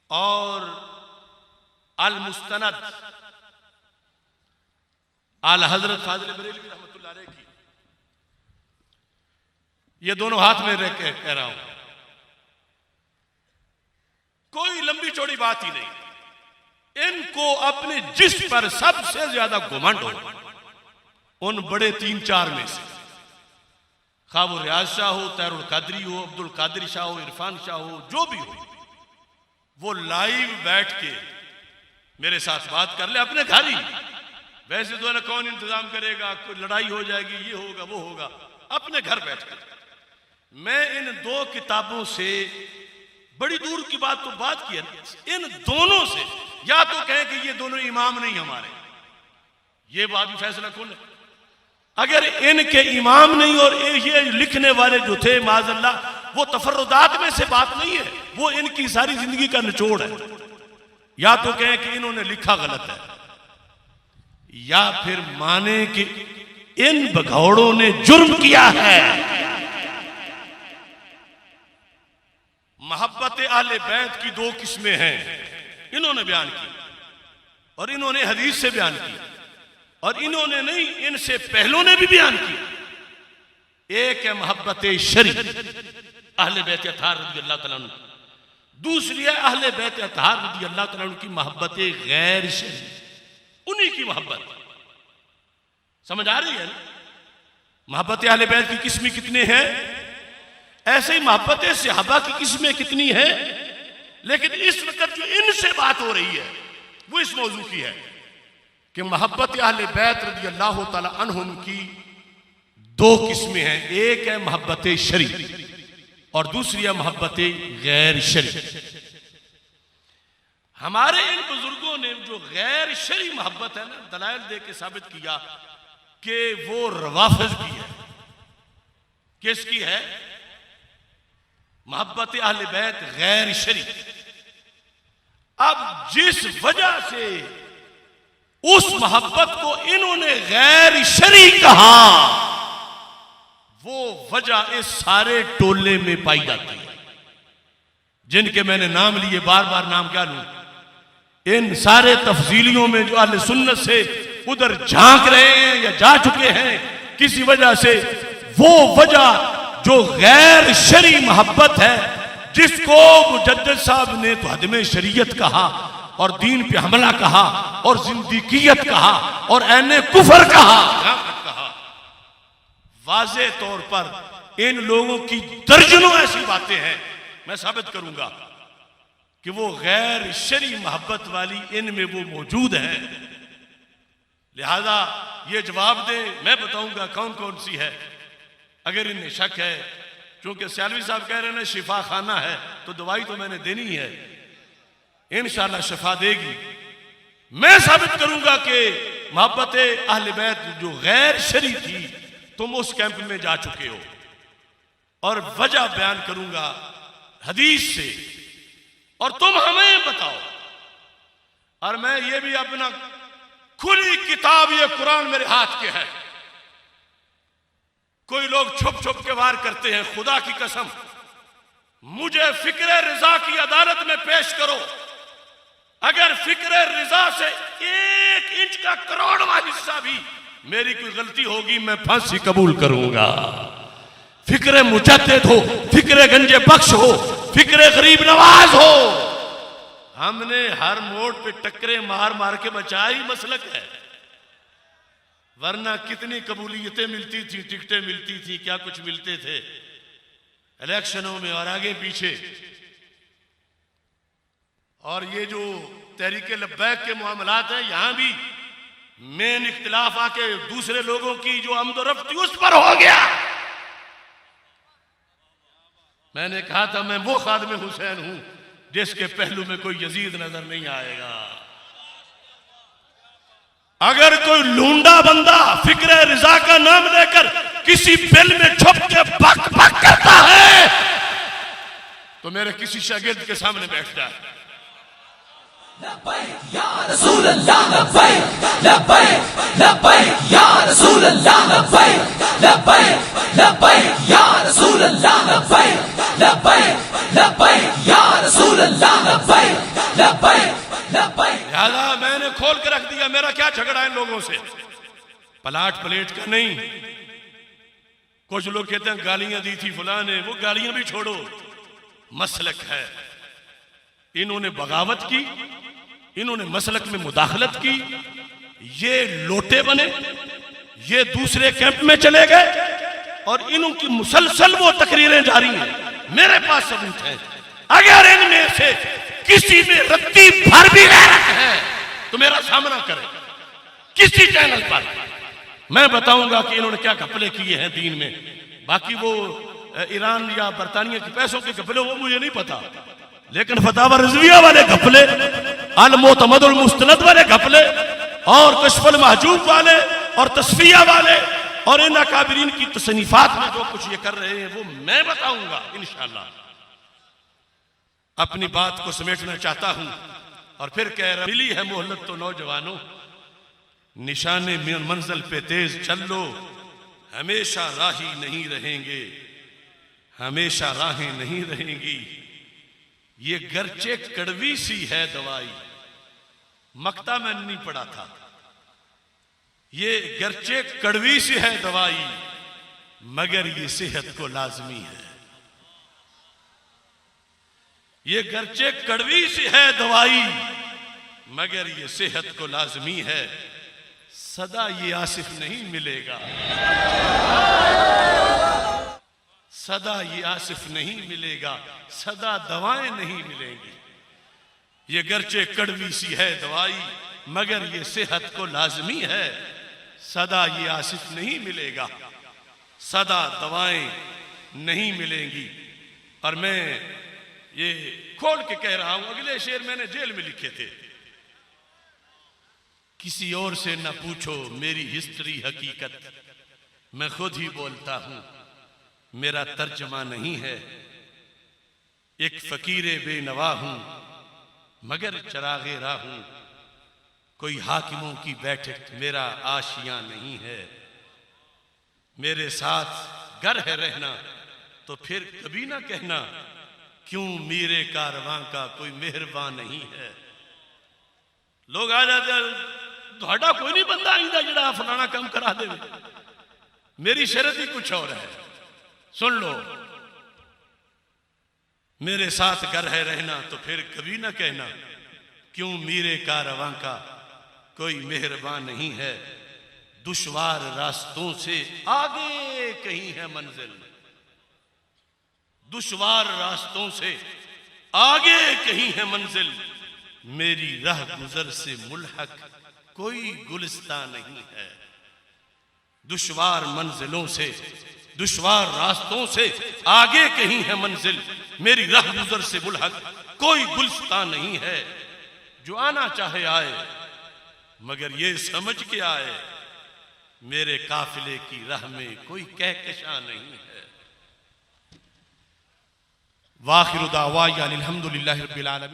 और अल मुस्तनद आला हजरत फाजिल बरेलवी रहमतुल्लाह अलैह की, ये दोनों हाथ में रह के कह रहा हूं, कोई लंबी चौड़ी बात ही नहीं। इनको अपने जिस पर सबसे ज्यादा घुमंड हो, उन बड़े 3-4 में से, खा वो रियाज शाह हो, तैरुल कादरी हो, अब्दुल कादरी शाह हो, इरफान शाह हो, जो भी हो, वो लाइव बैठ के मेरे साथ बात कर ले अपने घर ही। वैसे तो ना कौन इंतजाम करेगा, कोई लड़ाई हो जाएगी, ये होगा वो होगा, अपने घर बैठ कर। मैं इन 2 किताबों से, बड़ी दूर की बात तो बात की है, इन दोनों से या तो कहें कि ये दोनों इमाम नहीं हमारे, ये बात भी फैसला कौन है। अगर इनके इमाम नहीं और ये लिखने वाले जो थे माज़अल्लाह, वो तफर्रुदात में से बात नहीं है, वो इनकी सारी जिंदगी का निचोड़ है। या तो कहें कि इन्होंने लिखा गलत है, या फिर माने कि इन भगौड़ों ने जुर्म किया है। मोहब्बत अहले बैत की 2 किस्में हैं, इन्होंने बयान की और इन्होंने हदीस से बयान की, और इन्होंने नहीं, इनसे पहलों ने भी बयान किया। एक है मोहब्बत शरी अहले बैत अतहार रज़ी अल्लाह तआला अन्हु, दूसरी है अहले बैत अतहार रज़ी अल्लाह तआला अन्हु की मोहब्बत गैर शरी, उन्हीं की मोहब्बत। समझ आ रही है ना? मोहब्बत अहले बैत की किस्में कितने हैं, ऐसे ही मोहब्बत सहाबा की किस्में कितनी है। लेकिन इस वक्त जो इनसे बात हो रही है वो इस मौजू की है कि मोहब्बत अहले बैत रज़ी अल्लाह तआला अन्हुम की 2 किस्में हैं। एक है मोहब्बत शरी और दूसरी है मोहब्बत गैर शरी। हमारे इन बुजुर्गों ने जो गैर शरी मोहब्बत है ना, दलाइल दे के साबित किया कि वो रवाफिज की है। किसकी है? मोहब्बत अहले बैत गैर शरी। अब जिस वजह से उस मोहब्बत को इन्होंने गैर शरी कहा, वो वजह इस सारे टोले में पाई जाती है, जिनके मैंने नाम लिए, बार बार नाम क्या लूं। इन सारे तफसीलियों में जो अहले सुन्नत से उधर झांक रहे हैं या जा चुके हैं, किसी वजह से वो वजह जो गैर शरी मोहब्बत है, जिसको मुजद्दिद साहब ने तो हदमे शरीयत कहा और दीन पे हमला कहा और जिंदगियत कहा और ऐने कुफर कहा, वाज़े तौर पर इन लोगों की दर्जनों ऐसी बातें हैं, मैं साबित करूंगा कि वो गैर शरी मोहब्बत वाली इनमें वो मौजूद है। लिहाजा ये जवाब दे, मैं बताऊंगा कौन कौन सी है। अगर इन्हें शक है, क्योंकि सयालवी साहब कह रहे हैं शिफा खाना है, तो दवाई तो मैंने देनी है, इंशाअल्लाह शिफा देगी। मैं साबित करूंगा कि मोहब्बत अहले बैत जो गैर शरी थी, तुम उस कैंप में जा चुके हो, और वजह बयान करूंगा हदीस से, और तुम हमें बताओ। और मैं ये भी अपना खुली किताब, ये कुरान मेरे हाथ के है। कोई लोग छुप छुप के वार करते हैं, खुदा की कसम मुझे फिक्र रिजा की अदालत में पेश करो, अगर फिक्र रिजा से 1 इंच का करोड़वां हिस्सा भी मेरी कोई गलती होगी, मैं फांसी कबूल करूंगा। फिक्र मुजद्दिद हो, फिक्र गंजे बख्श हो, फिक्र गरीब नवाज हो, हमने हर मोड़ पे टक्करे मार मार के बचा ही मसलक है, वरना कितनी कबूलियतें मिलती थी, टिकटें मिलती थी, क्या कुछ मिलते थे। इलेक्शनों में और आगे पीछे, और ये जो तहरीक लब्बैक के मामलात हैं, यहां भी मेन इख्तिलाफ आके दूसरे लोगों की जो आमदोरफ्त थी उस पर हो गया। मैंने कहा था मैं वो खादिम हुसैन हूं जिसके पहलू में कोई यजीद नजर नहीं आएगा। अगर कोई लूंडा बंदा फिक्र रिजा का नाम लेकर किसी बिल में छुप के बक बक करता है तो मेरे किसी शागिर्द के सामने बैठ जाए। लब्बैक या रसूल अल्लाह, लब्बैक लब्बैक लब्बैक या रसूल अल्लाह, लब्बैक लब्बैक लब्बैक या रसूल अल्लाह, लब्बैक लब्बैक लब्बैक या रसूल अल्लाह, लब्बैक लब्बैक लब्बैक। लिहाजा मैंने खोल के रख दिया, मेरा क्या झगड़ा है लोगों से, पलाट प्लेट का नहीं। कुछ लोग कहते हैं गालियां दी थी फलां ने, वो गालियां भी छोड़ो, मसलक है। इन्होंने बगावत की, इन्होंने मसलक में मुदाखलत की, ये लोटे बने, ये दूसरे कैंप में चले गए और इनकी मुसलसल वो तकरीरें जारी हैं। मेरे पास सबूत है। अगर इनमें से किसी में रत्ती भर भी गैरत है तो मेरा सामना करे किसी चैनल पर, मैं बताऊंगा कि इन्होंने क्या घपले किए हैं दीन में। बाकी वो ईरान या बरतानिया के पैसों के घपले वो मुझे नहीं पता, लेकिन फतावा रिजविया वाले घपले, अल मोतमदुल मुस्तनद वाले घपले, और कश्फुल महजूब वाले, और तस्फिया वाले, और इन अकाबिरीन की तसनीफात में जो कुछ ये कर रहे हैं वो मैं बताऊंगा इंशाअल्लाह। अपनी बात को समेटना चाहता हूं और फिर कह रहा, मिली है मोहलत तो नौजवानों, निशाने मंजिल पे तेज चल लो, हमेशा राही नहीं रहेंगे, हमेशा राहें नहीं रहेंगी। ये गर्चे कड़वी सी है दवाई, मक्ता मैंने नहीं पढ़ा था, ये गर्चे कड़वी सी है दवाई मगर ये सेहत को लाजमी है। ये गर्चे कड़वी सी है दवाई मगर ये सेहत को लाजमी है। सदा ये आसिफ नहीं मिलेगा, सदा ये आसिफ नहीं मिलेगा, सदा दवाएं नहीं मिलेंगी। ये गर्चे कड़वी सी है दवाई मगर ये सेहत को लाजमी है। सदा ये आसिफ नहीं मिलेगा, सदा दवाएं नहीं मिलेंगी। और मैं ये खोल के कह रहा हूं, अगले शेर मैंने जेल में लिखे थे, किसी और से न पूछो मेरी हिस्ट्री हकीकत, मैं खुद ही बोलता हूं, मेरा तर्जमा नहीं है। एक फकीरे बेनवा हूं मगर चरागे राह हूं, कोई हाकिमों की बैठक मेरा आशियां नहीं है। मेरे साथ गर है रहना तो फिर कभी ना कहना, क्यों मेरे कारवां का कोई मेहरबान नहीं है। लोग आ जाते हैं, ਤੁਹਾਡਾ कोई नहीं बंदा आईंदा जिहड़ा फलाना काम करा दे। मेरी शर्त ही कुछ और है, सुन लो। मेरे साथ गर है रहना तो फिर कभी ना कहना, क्यों मेरे कारवां का कोई मेहरबान नहीं है। दुश्वार रास्तों से आगे कहीं है मंजिल, दुश्वार रास्तों से आगे कहीं है मंजिल, मेरी राह गुजर से मुल्हक कोई गुलिस्ता नहीं है। दुश्वार मंजिलों से, दुश्वार रास्तों से आगे कहीं है मंजिल, मेरी राह गुजर से मुल्हक कोई गुलिस्ता नहीं है। जो आना चाहे आए मगर ये समझ के आए, मेरे काफिले की राह में कोई कहकशां नहीं है। वाखिरु दावाया अल्हम्दुलिल्लाहि रब्बिल आलमीन।